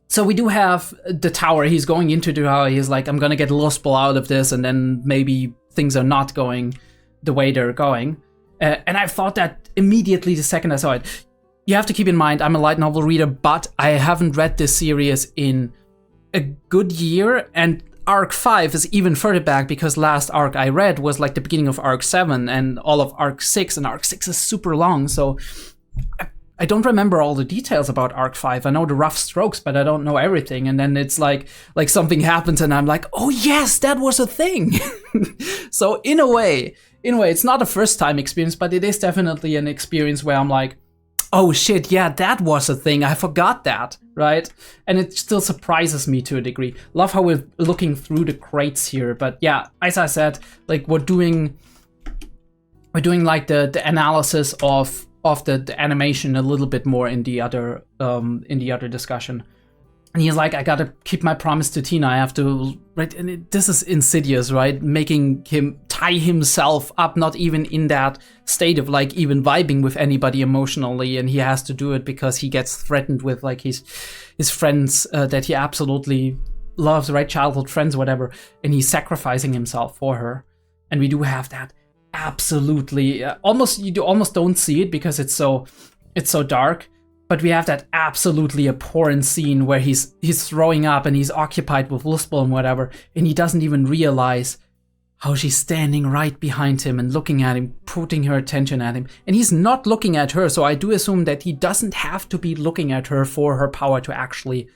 Speaker 1: So we do have the tower. He's going into the tower. He's like, I'm gonna get lustful out of this, and then maybe things are not going the way they're going. And I thought that immediately the second I saw it. You have to keep in mind, I'm a light novel reader, but I haven't read this series in a good year, and Arc 5 is even further back, because last arc I read was like the beginning of Arc 7 and all of Arc 6, and Arc 6 is super long, so I don't remember all the details about Arc 5. I know the rough strokes, but I don't know everything, and then it's like something happens and I'm like, oh yes, that was a thing! So in a way, it's not a first time experience, but it is definitely an experience where I'm like, oh shit, yeah, that was a thing. I forgot that, right? And it still surprises me to a degree. Love how we're looking through the crates here, but yeah, as I said, like we're doing like the analysis of the animation a little bit more in the other discussion. And he's like, I gotta keep my promise to Tina. I have to, right? And this is insidious, right? Making him tie himself up, not even in that state of like even vibing with anybody emotionally. And he has to do it because he gets threatened with like his friends that he absolutely loves, right? Childhood friends, whatever. And he's sacrificing himself for her. And we do have that absolutely, you almost don't see it because it's so dark. But we have that absolutely abhorrent scene where he's throwing up and he's occupied with Lustbel and whatever, and he doesn't even realize how she's standing right behind him and looking at him, putting her attention at him. And he's not looking at her, so I do assume that he doesn't have to be looking at her for her power to actually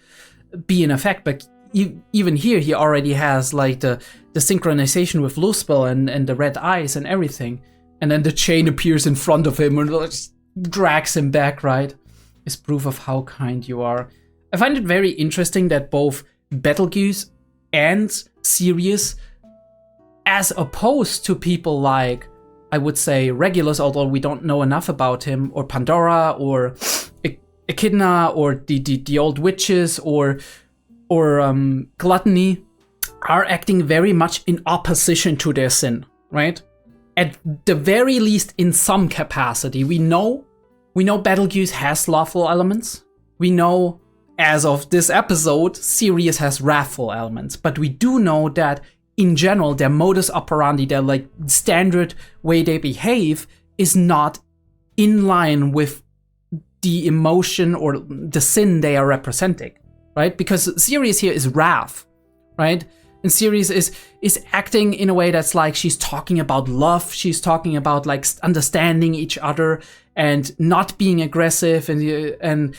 Speaker 1: be in effect. But even here, he already has like the synchronization with Lustbel and the red eyes and everything. And then the chain appears in front of him and just drags him back, right? Is proof of how kind you are. I find it very interesting that both Betelgeuse and Sirius, as opposed to people like, I would say, Regulus, although we don't know enough about him, or Pandora, or Echidna, or the old witches, or Gluttony, are acting very much in opposition to their sin, right? At the very least, in some capacity. We know Betelgeuse has lawful elements. We know, as of this episode, Sirius has wrathful elements. But we do know that, in general, their modus operandi, their like standard way they behave, is not in line with the emotion or the sin they are representing, right? Because Sirius here is wrath, right? And Sirius is acting in a way that's like she's talking about love. She's talking about like understanding each other and not being aggressive and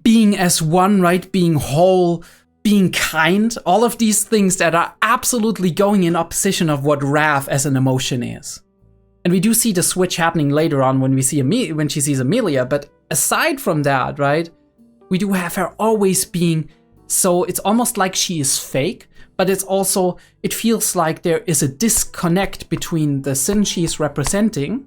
Speaker 1: being as one, right? Being whole, being kind. All of these things that are absolutely going in opposition of what wrath as an emotion is. And we do see the switch happening later on when when she sees Emilia. But aside from that, right? We do have her always being. So it's almost like she is fake, but it feels like there is a disconnect between the sin she's representing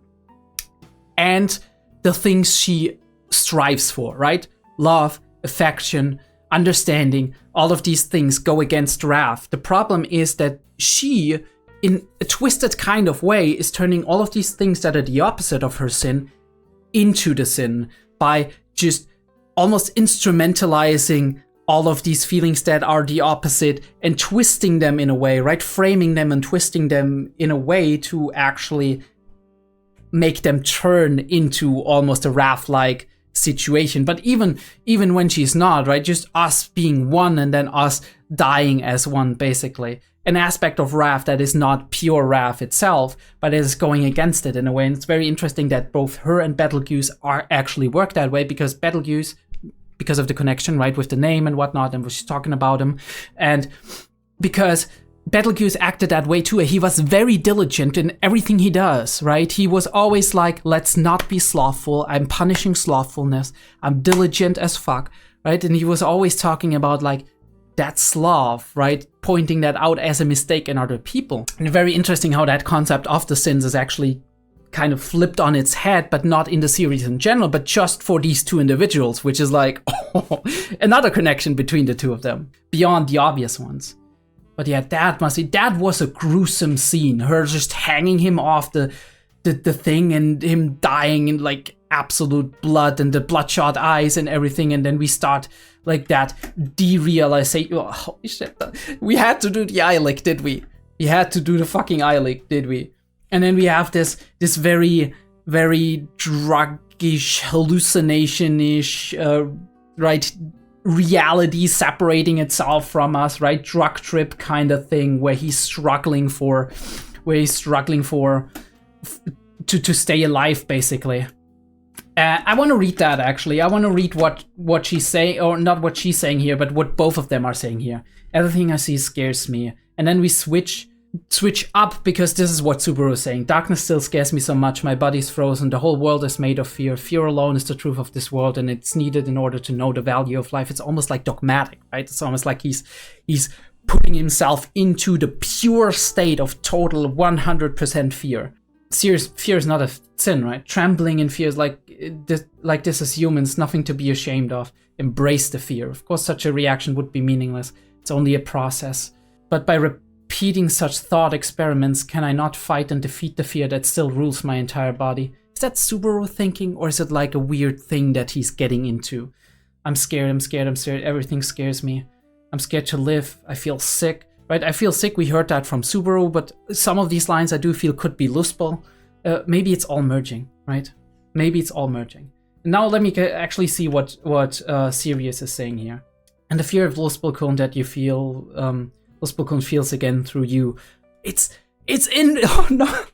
Speaker 1: and the things she strives for, right? Love, affection, understanding, all of these things go against wrath. The problem is that she, in a twisted kind of way, is turning all of these things that are the opposite of her sin into the sin by just almost instrumentalizing all of these feelings that are the opposite and twisting them in a way, right? Framing them and twisting them in a way to actually make them turn into almost a wrath-like situation. But even when she's not, right? Just us being one and then us dying as one, basically. An aspect of wrath that is not pure wrath itself, but is going against it in a way. And it's very interesting that both her and Betelgeuse are actually work that way, because Betelgeuse, because of the connection, right, with the name and whatnot, and she's talking about him, and because Betelgeuse acted that way too. He was very diligent in everything he does, right? He was always like, let's not be slothful. I'm punishing slothfulness. I'm diligent as fuck, right? And he was always talking about like that sloth, right? Pointing that out as a mistake in other people. And very interesting how that concept of the sins is actually kind of flipped on its head, but not in the series in general, but just for these two individuals, which is like another connection between the two of them, beyond the obvious ones. But yeah, that was a gruesome scene. Her just hanging him off the thing and him dying in like absolute blood and the bloodshot eyes and everything. And then we start like that derealization. Oh, holy shit. We had to do the eye lick, did we? We had to do the fucking eye lick, did we? And then we have this very, very druggish, hallucination-ish, right, reality separating itself from us, right, drug trip kind of thing, where he's struggling to stay alive, basically. I want to read that, actually. I want to read what she's saying, or not what she's saying here, but what both of them are saying here. Everything I see scares me. And then we switch switch up because this is what Subaru is saying. Darkness still scares me so much. My body's frozen. The whole world is made of fear. Fear alone is the truth of this world, and it's needed in order to know the value of life. It's almost like dogmatic, right? It's almost like he's putting himself into the pure state of total 100% fear. Serious fear is not a sin, right? Trembling in fear is like this is humans, nothing to be ashamed of. Embrace the fear. Of course, such a reaction would be meaningless. It's only a process. But by repeating such thought experiments, can I not fight and defeat the fear that still rules my entire body? Is that Subaru thinking, or is it like a weird thing that he's getting into? I'm scared, I'm scared, I'm scared. Everything scares me. I'm scared to live. I feel sick. Right? I feel sick. We heard that from Subaru, but some of these lines I do feel could be Lustball. Maybe it's all merging, right? Maybe it's all merging. Now let me actually see what Sirius is saying here. And the fear of Lustball that you feel, Lustball feels again through you. It's in. Oh no,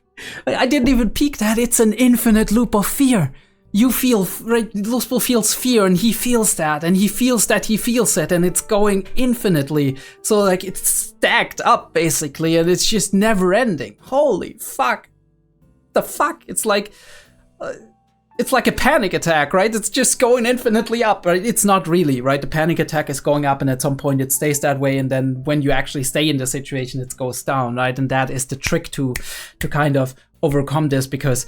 Speaker 1: I didn't even peek that. It's an infinite loop of fear. You feel, right, Lustball feels fear, and he feels that, and he feels that he feels it, and it's going infinitely. So, like, it's stacked up, basically, and it's just never ending. Holy fuck. The fuck? It's like a panic attack, right? It's just going infinitely up, right? It's not really, right? The panic attack is going up, and at some point it stays that way, and then when you actually stay in the situation, it goes down, right? And that is the trick to kind of overcome this, because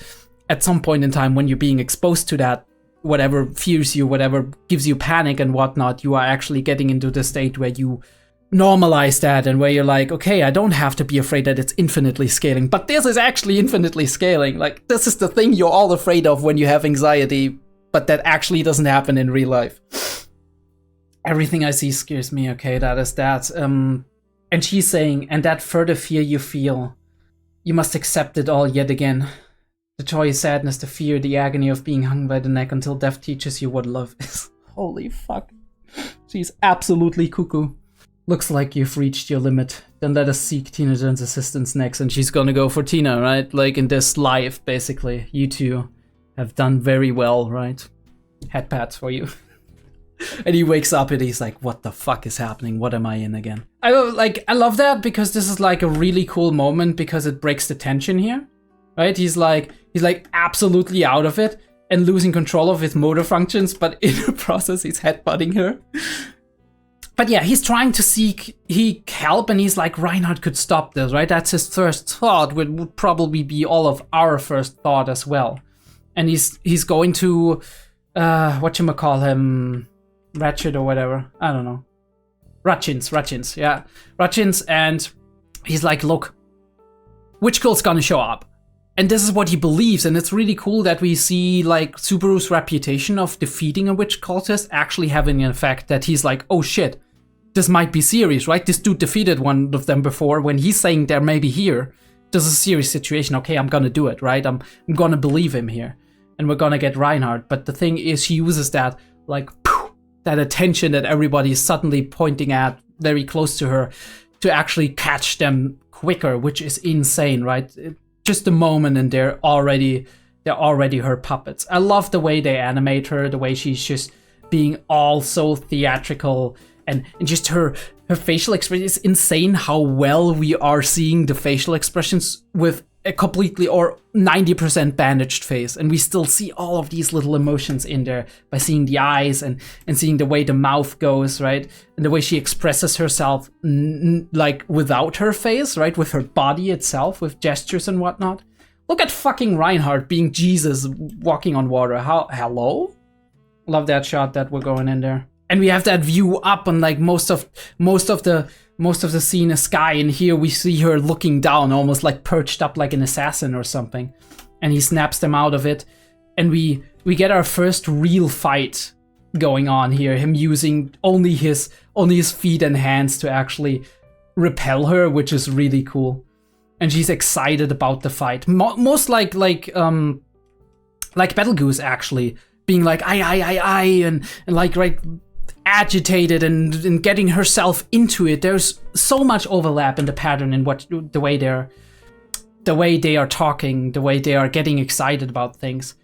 Speaker 1: at some point in time, when you're being exposed to that, whatever fears you, whatever gives you panic and whatnot, you are actually getting into the state where you normalize that, and where you're like, okay, I don't have to be afraid that it's infinitely scaling, but this is actually infinitely scaling. Like, this is the thing you're all afraid of when you have anxiety, but that actually doesn't happen in real life. Everything I see scares me. Okay, that is that. And she's saying, and that further fear you feel, you must accept it all yet again. The joy, sadness, the fear, the agony of being hung by the neck until death teaches you what love is. Holy fuck. She's absolutely cuckoo. Looks like you've reached your limit. Then let us seek Tina Jones' assistance next. And she's gonna go for Tina, right? Like in this life, basically. You two have done very well, right? Head pats for you. And he wakes up and he's like, what the fuck is happening? What am I in again? I love that, because this is like a really cool moment, because it breaks the tension here. Right? He's like absolutely out of it and losing control of his motor functions, but in the process he's headbutting her. But yeah, he's trying to seek help, and he's like, Reinhardt could stop this, right? That's his first thought, would probably be all of our first thought as well. And he's going to whatchamacallhim, Ratchet or whatever. I don't know. Rutchins, yeah. Rutchins, and he's like, look, Witch Girl's gonna show up. And this is what he believes, and it's really cool that we see like Subaru's reputation of defeating a witch cultist actually having an effect, that he's like, oh shit, this might be serious, right? This dude defeated one of them before. When he's saying they're maybe here, this is a serious situation. Okay, I'm gonna do it, right? I'm gonna believe him here, and we're gonna get Reinhardt. But the thing is, she uses that like that attention that everybody is suddenly pointing at very close to her to actually catch them quicker, which is insane, right? Just a moment, and they're already her puppets. I love the way they animate her, the way she's just being all so theatrical, and just her facial expression. It's insane how well we are seeing the facial expressions with a completely or 90% bandaged face, and we still see all of these little emotions in there by seeing the eyes and seeing the way the mouth goes, right? And the way she expresses herself like without her face, right? With her body itself, with gestures and whatnot. Look at fucking Reinhardt being Jesus walking on water. Hello? Love that shot that we're going in there. And we have that view up on like most of the scene is sky, and here we see her looking down, almost like perched up like an assassin or something. And he snaps them out of it, and we get our first real fight going on here. Him using only his feet and hands to actually repel her, which is really cool. And she's excited about the fight, most like Battlegoose actually being like I and like right. Agitated and getting herself into it. There's so much overlap in the pattern in what the way they are talking, the way they are getting excited about things.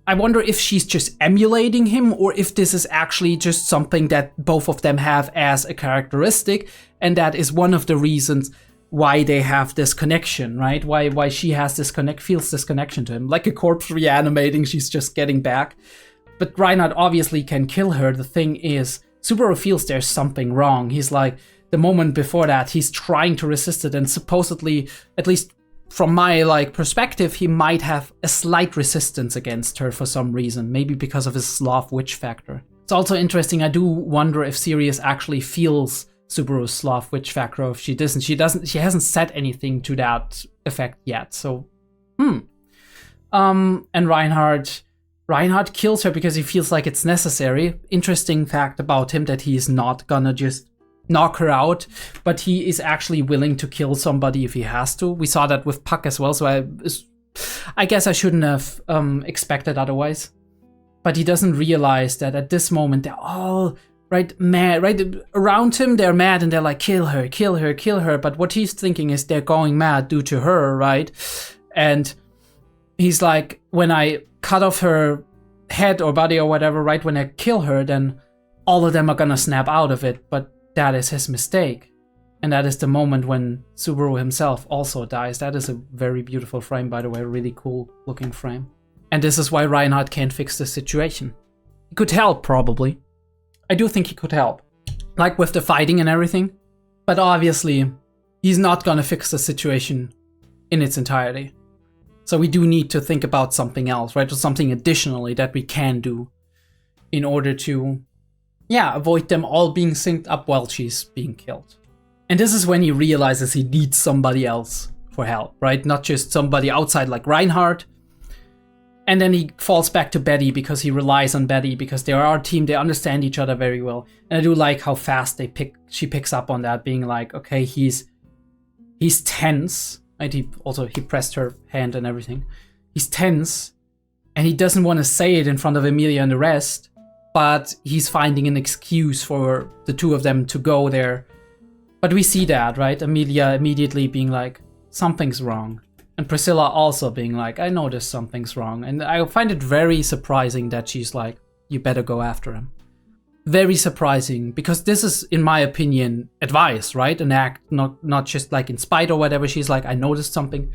Speaker 1: I wonder if she's just emulating him, or if this is actually just something that both of them have as a characteristic, and that is one of the reasons why they have this connection, right? Why she has feels this connection to him. Like a corpse reanimating, she's just getting back. But Reinhardt obviously can kill her. The thing is, Subaru feels there's something wrong. He's like, the moment before that, he's trying to resist it, and supposedly, at least from my like perspective, he might have a slight resistance against her for some reason, maybe because of his Slav witch factor. It's also interesting, I do wonder if Sirius actually feels Subaru's Slav witch factor, or if she doesn't. She hasn't said anything to that effect yet, so and Reinhardt kills her because he feels like it's necessary. Interesting fact about him, that he's not gonna just knock her out, but he is actually willing to kill somebody if he has to. We saw that with Puck as well, so I guess I shouldn't have expected otherwise. But he doesn't realize that at this moment they're all mad, right around him. They're mad and they're like, kill her, kill her, kill her. But what he's thinking is they're going mad due to her, right? And he's like, when I cut off her head or body or whatever, right, when I kill her, then all of them are gonna snap out of it. But that is his mistake. And that is the moment when Subaru himself also dies. That is a very beautiful frame, by the way, really cool looking frame. And this is why Reinhardt can't fix the situation. He could help, probably. I do think he could help, like with the fighting and everything. But obviously, he's not gonna fix the situation in its entirety. So we do need to think about something else, right? Or something additionally that we can do in order to, avoid them all being synced up while she's being killed. And this is when he realizes he needs somebody else for help, right? Not just somebody outside like Reinhardt. And then he falls back to Betty because he relies on Betty, because they are our team, they understand each other very well. And I do like how fast she picks up on that, being like, okay, he's tense, right? He pressed her hand and everything. He's tense, and he doesn't want to say it in front of Emilia and the rest, but he's finding an excuse for the two of them to go there. But we see that, right? Emilia immediately being like, something's wrong. And Priscilla also being like, I noticed something's wrong. And I find it very surprising that she's like, you better go after him. Very surprising, because this is, in my opinion, advice, right? An act, not just like in spite or whatever. She's like, I noticed something.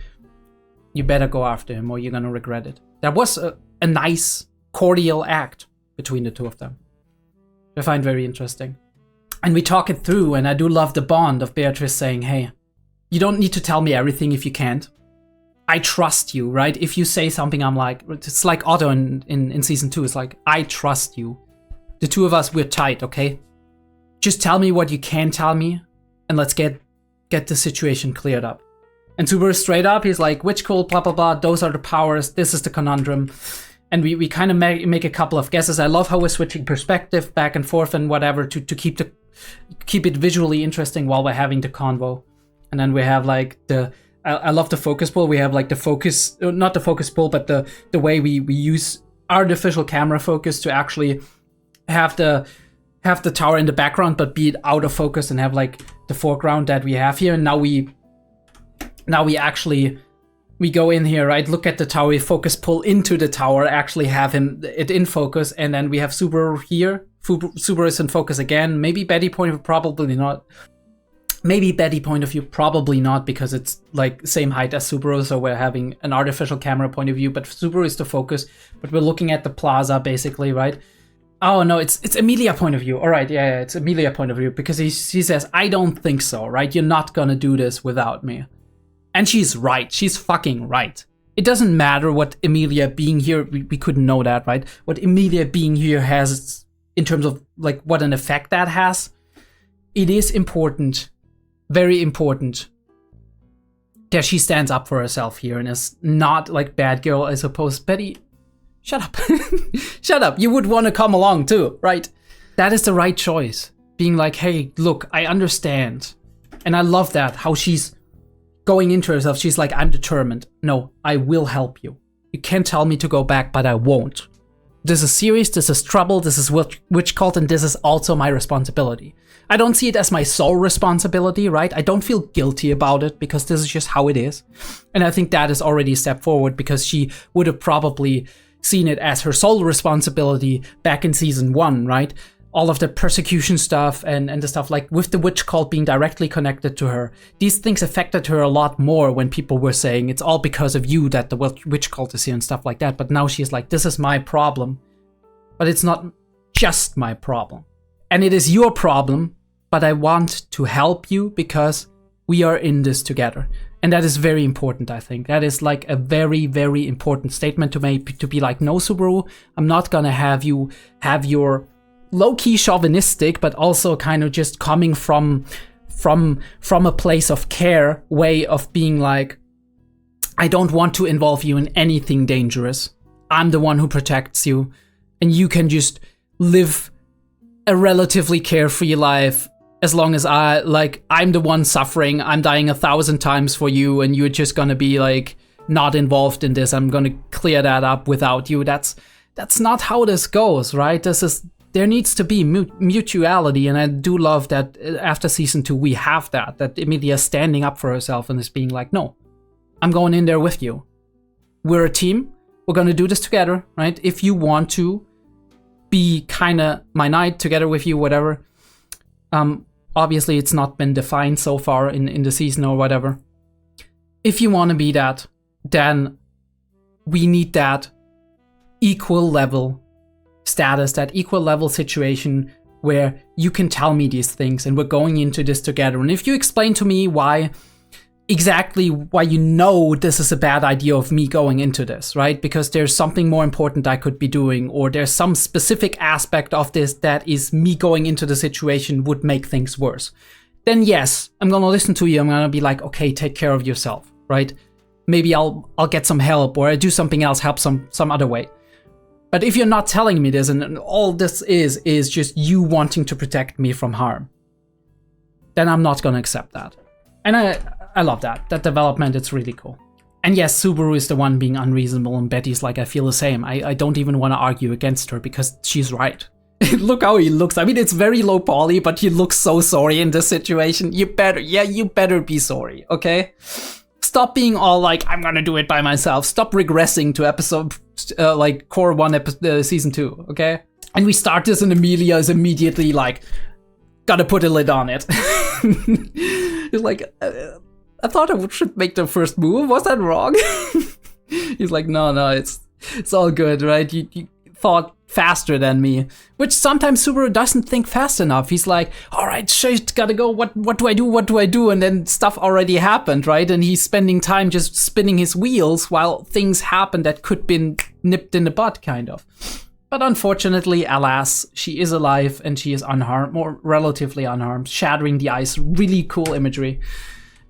Speaker 1: You better go after him or you're gonna regret it. That was a nice, cordial act between the two of them. I find very interesting. And we talk it through, and I do love the bond of Beatrice saying, hey, you don't need to tell me everything if you can't. I trust you, right? If you say something, I'm like, it's like Otto in season 2. It's like, I trust you. The two of us, we're tight, okay? Just tell me what you can tell me, and let's get the situation cleared up. And Subaru straight up, he's like, witch cult, blah, blah, blah. Those are the powers. This is the conundrum. And we kind of make a couple of guesses. I love how we're switching perspective back and forth and whatever to keep it visually interesting while we're having the convo. And then we have like I love the focus pull. We have like the focus, not the focus pull, but the way we use artificial camera focus to actually have the tower in the background, but be it out of focus and have like the foreground that we have here. And now we go in here, right? Look at the tower, we focus pull into the tower, actually have it in focus, and then we have Subaru here. Subaru is in focus again. Maybe Betty point of view, probably not. Maybe Betty point of view, probably not, because it's like same height as Subaru, so we're having an artificial camera point of view, but Subaru is the focus, but we're looking at the plaza basically, right? Oh no, it's Emilia point of view. All right, yeah, it's Emilia point of view, because she says, I don't think so, right? You're not gonna do this without me. And she's right. She's fucking right. It doesn't matter what Emilia being here, we couldn't know that, right? What Emilia being here has in terms of like what an effect that has. It is important, very important, that she stands up for herself here and is not like bad girl, I suppose. Betty, shut up. Shut up. You would want to come along too, right? That is the right choice. Being like, hey, look, I understand. And I love that, how she's going into herself. She's like, I'm determined. No, I will help you. You can't tell me to go back, but I won't. This is serious, this is trouble, this is witch cult, and this is also my responsibility. I don't see it as my sole responsibility, right? I don't feel guilty about it, because this is just how it is. And I think that is already a step forward, because she would have probably seen it as her sole responsibility back in season 1, right? all of the persecution stuff and the stuff like with the witch cult being directly connected to her. These things affected her a lot more when people were saying it's all because of you that the witch cult is here and stuff like that. But now she's like, this is my problem, but it's not just my problem. And it is your problem, but I want to help you because we are in this together. And that is very important, I think. That is like a very, very important statement to make, to be like, no, Subaru, I'm not gonna have you have your low-key chauvinistic, but also kind of just coming from a place of care way of being like, I don't want to involve you in anything dangerous. I'm the one who protects you, and you can just live a relatively carefree life as long as I'm the one suffering. I'm dying 1,000 times for you, and you're just gonna be like not involved in this. I'm gonna clear that up without you. That's not how this goes, right? There needs to be mutuality, and I do love that after season 2 we have that Emilia is standing up for herself and is being like, no, I'm going in there with you. We're a team. We're gonna do this together, right? If you want to be kinda my knight together with you, whatever. Obviously it's not been defined so far in the season or whatever. If you want to be that, then we need that equal level status, that equal level situation where you can tell me these things and we're going into this together. And if you explain to me exactly why you know this is a bad idea of me going into this, right? Because there's something more important I could be doing, or there's some specific aspect of this that is me going into the situation would make things worse. Then yes, I'm gonna listen to you. I'm gonna be like, okay, take care of yourself, right? Maybe I'll get some help, or I do something else, help some other way. But if you're not telling me this, and all this is just you wanting to protect me from harm, then I'm not gonna accept that. And I love that development. It's really cool. And yes, Subaru is the one being unreasonable, and Betty's like, I feel the same. I don't even want to argue against her because she's right. Look how he looks. I mean, it's very low poly, but he looks so sorry in this situation. You better be sorry, okay? Stop being all like, I'm gonna do it by myself. Stop regressing to episode, like core 1, season 2, okay? And we start this and Emilia is immediately like, gotta put a lid on it. He's like, I thought I should make the first move. Was that wrong? He's like, no, it's all good, right? You thought faster than me. Which sometimes Subaru doesn't think fast enough. He's like, all right, shit, gotta go. What do I do? What do I do? And then stuff already happened, right? And he's spending time just spinning his wheels while things happen that could been nipped in the bud, kind of. But unfortunately, alas, she is alive and she is unharmed, or relatively unharmed, shattering the ice. Really cool imagery.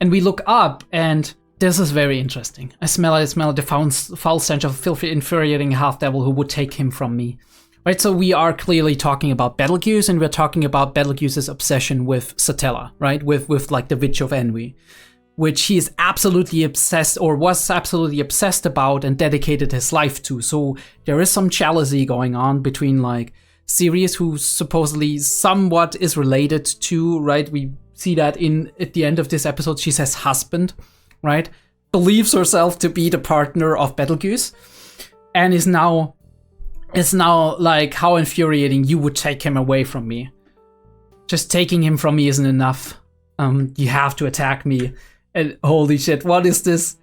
Speaker 1: And we look up, and this is very interesting. I smell the foul stench of a filthy, infuriating half-devil who would take him from me. Right, so we are clearly talking about Betelgeuse, and we're talking about Betelgeuse's obsession with Satella, right? With like the Witch of Envy, which he is absolutely obsessed, or was absolutely obsessed about and dedicated his life to. So there is some jealousy going on between like Sirius, who supposedly somewhat is related to, right? We see that at the end of this episode, she says husband, right? Believes herself to be the partner of Betelgeuse, and is now like, how infuriating, you would take him away from me. Just taking him from me isn't enough. You have to attack me. And holy shit, what is this?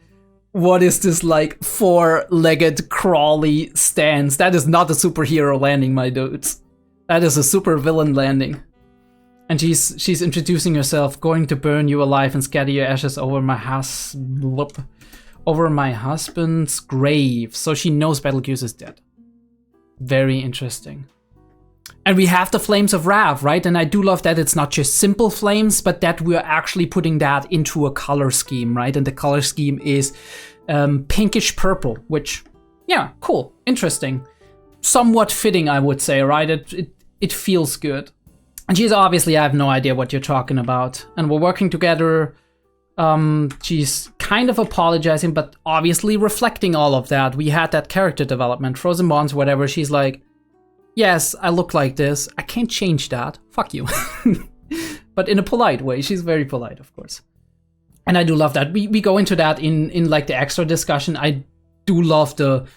Speaker 1: What is this like 4-legged crawly stance? That is not a superhero landing, my dudes. That is a super villain landing. And she's introducing herself, going to burn you alive and scatter your ashes over my husband's grave. So she knows Betelgeuse is dead. Very interesting. And we have the flames of wrath, right? And I do love that it's not just simple flames, but that we're actually putting that into a color scheme, right? And the color scheme is pinkish purple, which, yeah, cool, interesting. Somewhat fitting, I would say, right? It feels good. And she's obviously, I have no idea what you're talking about. And we're working together. She's kind of apologizing, but obviously reflecting all of that. We had that character development, Frozen Bonds, whatever. She's like, yes, I look like this. I can't change that. Fuck you. But in a polite way. She's very polite, of course. And I do love that. We go into that in like the extra discussion. I do love the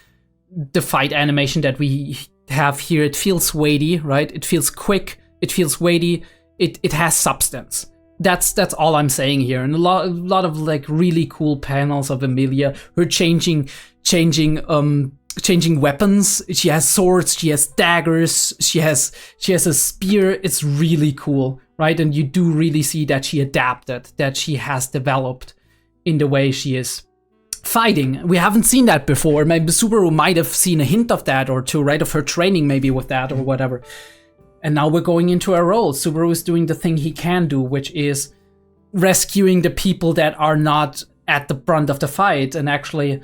Speaker 1: fight animation that we have here, it feels weighty, right? It feels quick, it feels weighty, it has substance. That's all I'm saying here. And a lot of like really cool panels of Emilia, her changing weapons. She has swords, she has daggers, she has a spear. It's really cool, right? And you do really see that she adapted, that she has developed in the way she is fighting. We haven't seen that before. Maybe Subaru might have seen a hint of that or two, right? Of her training maybe with that or whatever. And now we're going into a role. Subaru is doing the thing he can do, which is rescuing the people that are not at the front of the fight and actually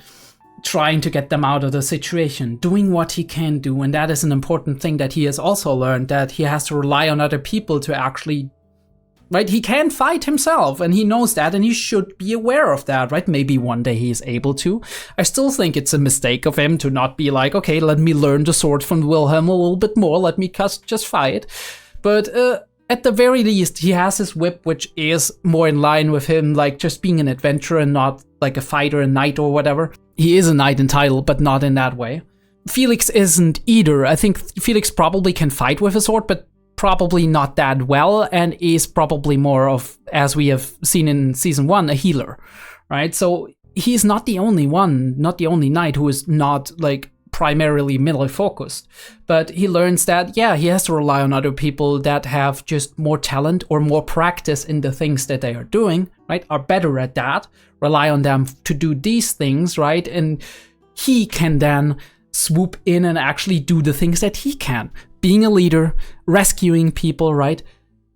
Speaker 1: trying to get them out of the situation, doing what he can do. And that is an important thing that he has also learned, that he has to rely on other people to actually, right? He can fight himself and he knows that, and he should be aware of that, right? Maybe one day he is able to. I still think it's a mistake of him to not be like, okay, let me learn the sword from Wilhelm a little bit more, let me just fight. But at the very least, he has his whip, which is more in line with him, like just being an adventurer and not like a fighter, a knight or whatever. He is a knight in title, but not in that way. Felix isn't either. I think Felix probably can fight with a sword, but probably not that well, and is probably more of, as we have seen in season 1, a healer, right? So he's not the only one, not the only knight who is not like primarily melee focused, but he learns that, yeah, he has to rely on other people that have just more talent or more practice in the things that they are doing, right? Are better at that, rely on them to do these things, right? And he can then swoop in and actually do the things that he can. Being a leader, rescuing people, right?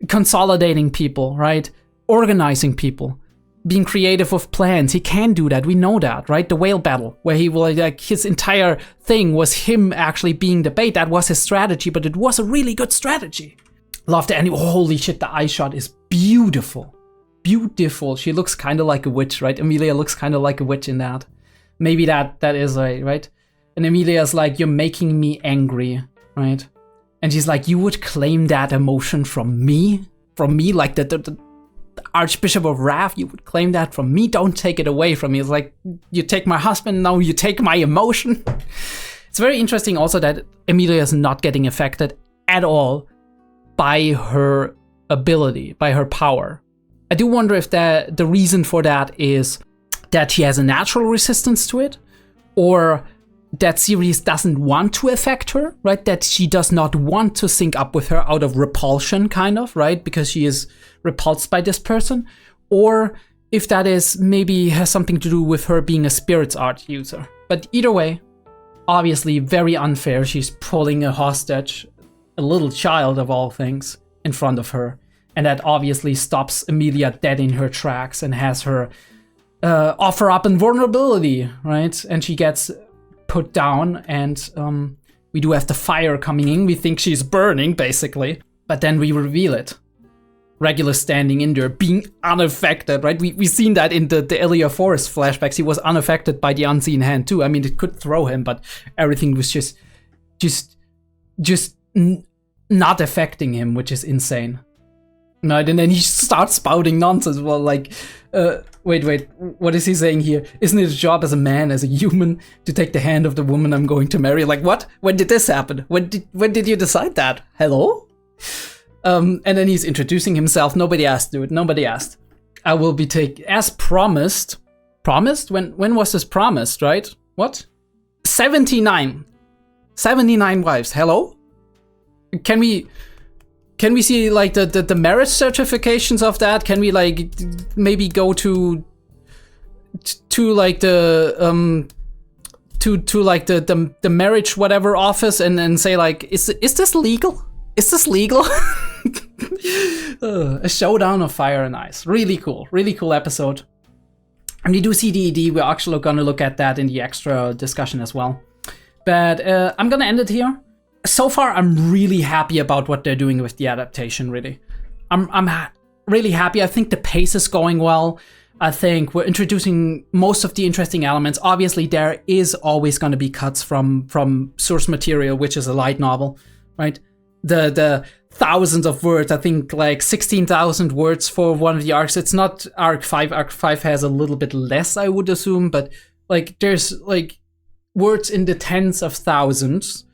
Speaker 1: Consolidating people, right? Organizing people, being creative with plans. He can do that. We know that, right? The whale battle, where he will, like, his entire thing was him actually being the bait. That was his strategy, but it was a really good strategy. Love the anime. Holy shit, the eye shot is beautiful. Beautiful. She looks kind of like a witch, right? Emilia looks kind of like a witch in that. Maybe that is right? And Emilia's like, you're making me angry, right? And she's like, you would claim that emotion from me? From me, like the Archbishop of Wrath, you would claim that from me? Don't take it away from me. It's like, you take my husband, now you take my emotion. It's very interesting also that Emilia is not getting affected at all by her ability, by her power. I do wonder if the reason for that is that she has a natural resistance to it, or that Sirius doesn't want to affect her, right? That she does not want to sync up with her out of repulsion, kind of, right? Because she is repulsed by this person. Or if that is maybe has something to do with her being a spirits art user. But either way, obviously very unfair. She's pulling a hostage, a little child of all things, in front of her. And that obviously stops Emilia dead in her tracks and has her offer up invulnerability, right? And she gets put down, and we do have the fire coming in. We think she's burning, basically. But then we reveal it. Regulus standing in there, being unaffected, right? We've seen that in the Elia Forest flashbacks. He was unaffected by the unseen hand, too. I mean, it could throw him, but everything was just not affecting him, which is insane. Right, and then he starts spouting nonsense. Well, like, wait, what is he saying here? Isn't it a job as a man, as a human, to take the hand of the woman I'm going to marry? Like, what? When did this happen? When did you decide that? Hello? And then he's introducing himself. Nobody asked, dude. Nobody asked. I will be as promised. Promised? When was this promised, right? What? 79. 79 wives. Hello? Can we see like the marriage certifications of that? Can we like maybe go to like the to like the marriage whatever office and say like, is this legal? Is this legal? A showdown of fire and ice. Really cool episode. And we do see DED. We're actually gonna look at that in the extra discussion as well. But I'm gonna end it here. So far, I'm really happy about what they're doing with the adaptation, really. I'm really happy. I think the pace is going well. I think we're introducing most of the interesting elements. Obviously, there is always going to be cuts from source material, which is a light novel, right? The thousands of words, I think like 16,000 words for one of the arcs. It's not Arc 5. Arc 5 has a little bit less, I would assume, but like there's like words in the tens of thousands.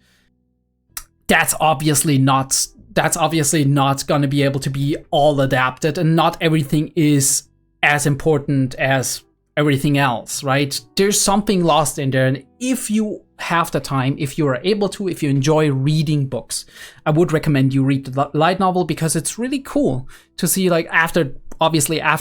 Speaker 1: that's obviously not going to be able to be all adapted, and not everything is as important as everything else, right? There's something lost in there, and if you have the time, if you are able to, if you enjoy reading books, I would recommend you read the light novel, because it's really cool to see, like, after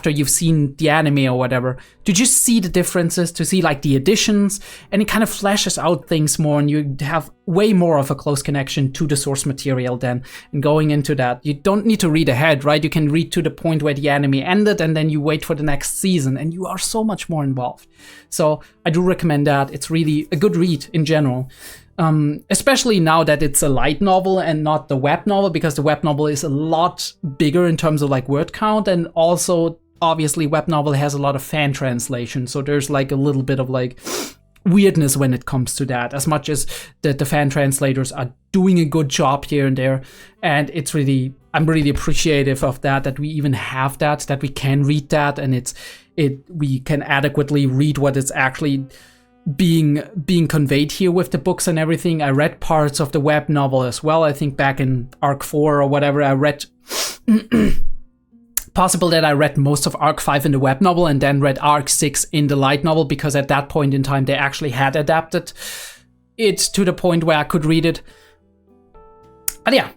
Speaker 1: you've seen the anime or whatever, to just see the differences, to see like the additions, and it kind of fleshes out things more, and you have way more of a close connection to the source material then. And going into that, you don't need to read ahead, right? You can read to the point where the anime ended, and then you wait for the next season, and you are so much more involved. So I do recommend that. It's really a good read in general. Especially now that it's a light novel and not the web novel, because the web novel is a lot bigger in terms of like word count, and also obviously web novel has a lot of fan translation, so there's like a little bit of like weirdness when it comes to that, as much as the fan translators are doing a good job here and there. And I'm really appreciative of that we even have that we can read that, and we can adequately read what is actually being conveyed here with the books and everything. I read parts of the web novel as well. I think back in Arc 4 or whatever, I read possible that I read most of Arc 5 in the web novel and then read Arc 6 in the light novel, because at that point in time they actually had adapted it to the point where I could read it. But yeah,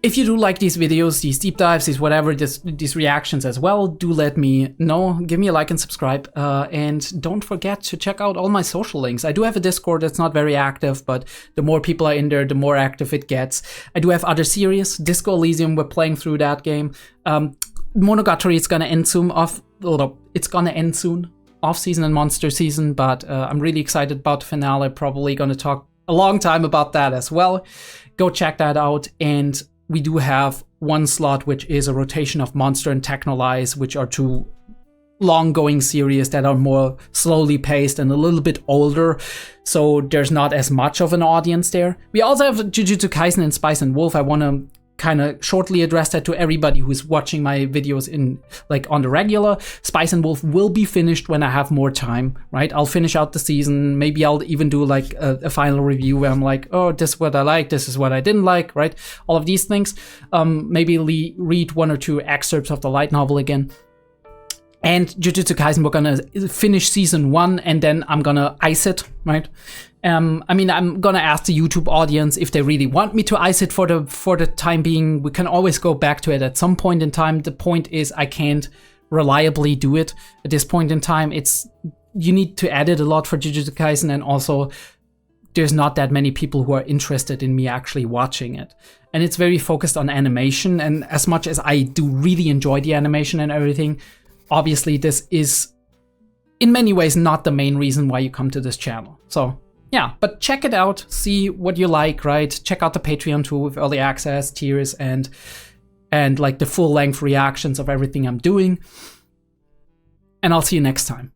Speaker 1: if you do like these videos, these deep dives, these reactions as well, do let me know. Give me a like and subscribe. And don't forget to check out all my social links. I do have a Discord that's not very active, but the more people are in there, the more active it gets. I do have other series. Disco Elysium, we're playing through that game. Monogatari, it's gonna end soon. Off season and monster season, but I'm really excited about the finale. Probably gonna talk a long time about that as well. Go check that out. And we do have one slot, which is a rotation of Monster and Technolize, which are two long-going series that are more slowly paced and a little bit older, so there's not as much of an audience there. We also have Jujutsu Kaisen and Spice and Wolf. I want to kind of shortly address that to everybody who's watching my videos on the regular. Spice and Wolf will be finished when I have more time, right? I'll finish out the season. Maybe I'll even do like a final review where I'm like, oh, this is what I like, this is what I didn't like, right? All of these things. Maybe read one or two excerpts of the light novel again. And Jujutsu Kaisen, we're gonna finish season 1, and then I'm gonna ice it, right? I'm gonna ask the YouTube audience if they really want me to ice it for the time being. We can always go back to it at some point in time. The point is, I can't reliably do it at this point in time. You need to edit a lot for Jujutsu Kaisen, and also there's not that many people who are interested in me actually watching it. And it's very focused on animation, and as much as I do really enjoy the animation and everything, obviously this is in many ways not the main reason why you come to this channel. So yeah, but check it out, see what you like, right? Check out the Patreon too, with early access, tiers, and like the full length reactions of everything I'm doing. And I'll see you next time.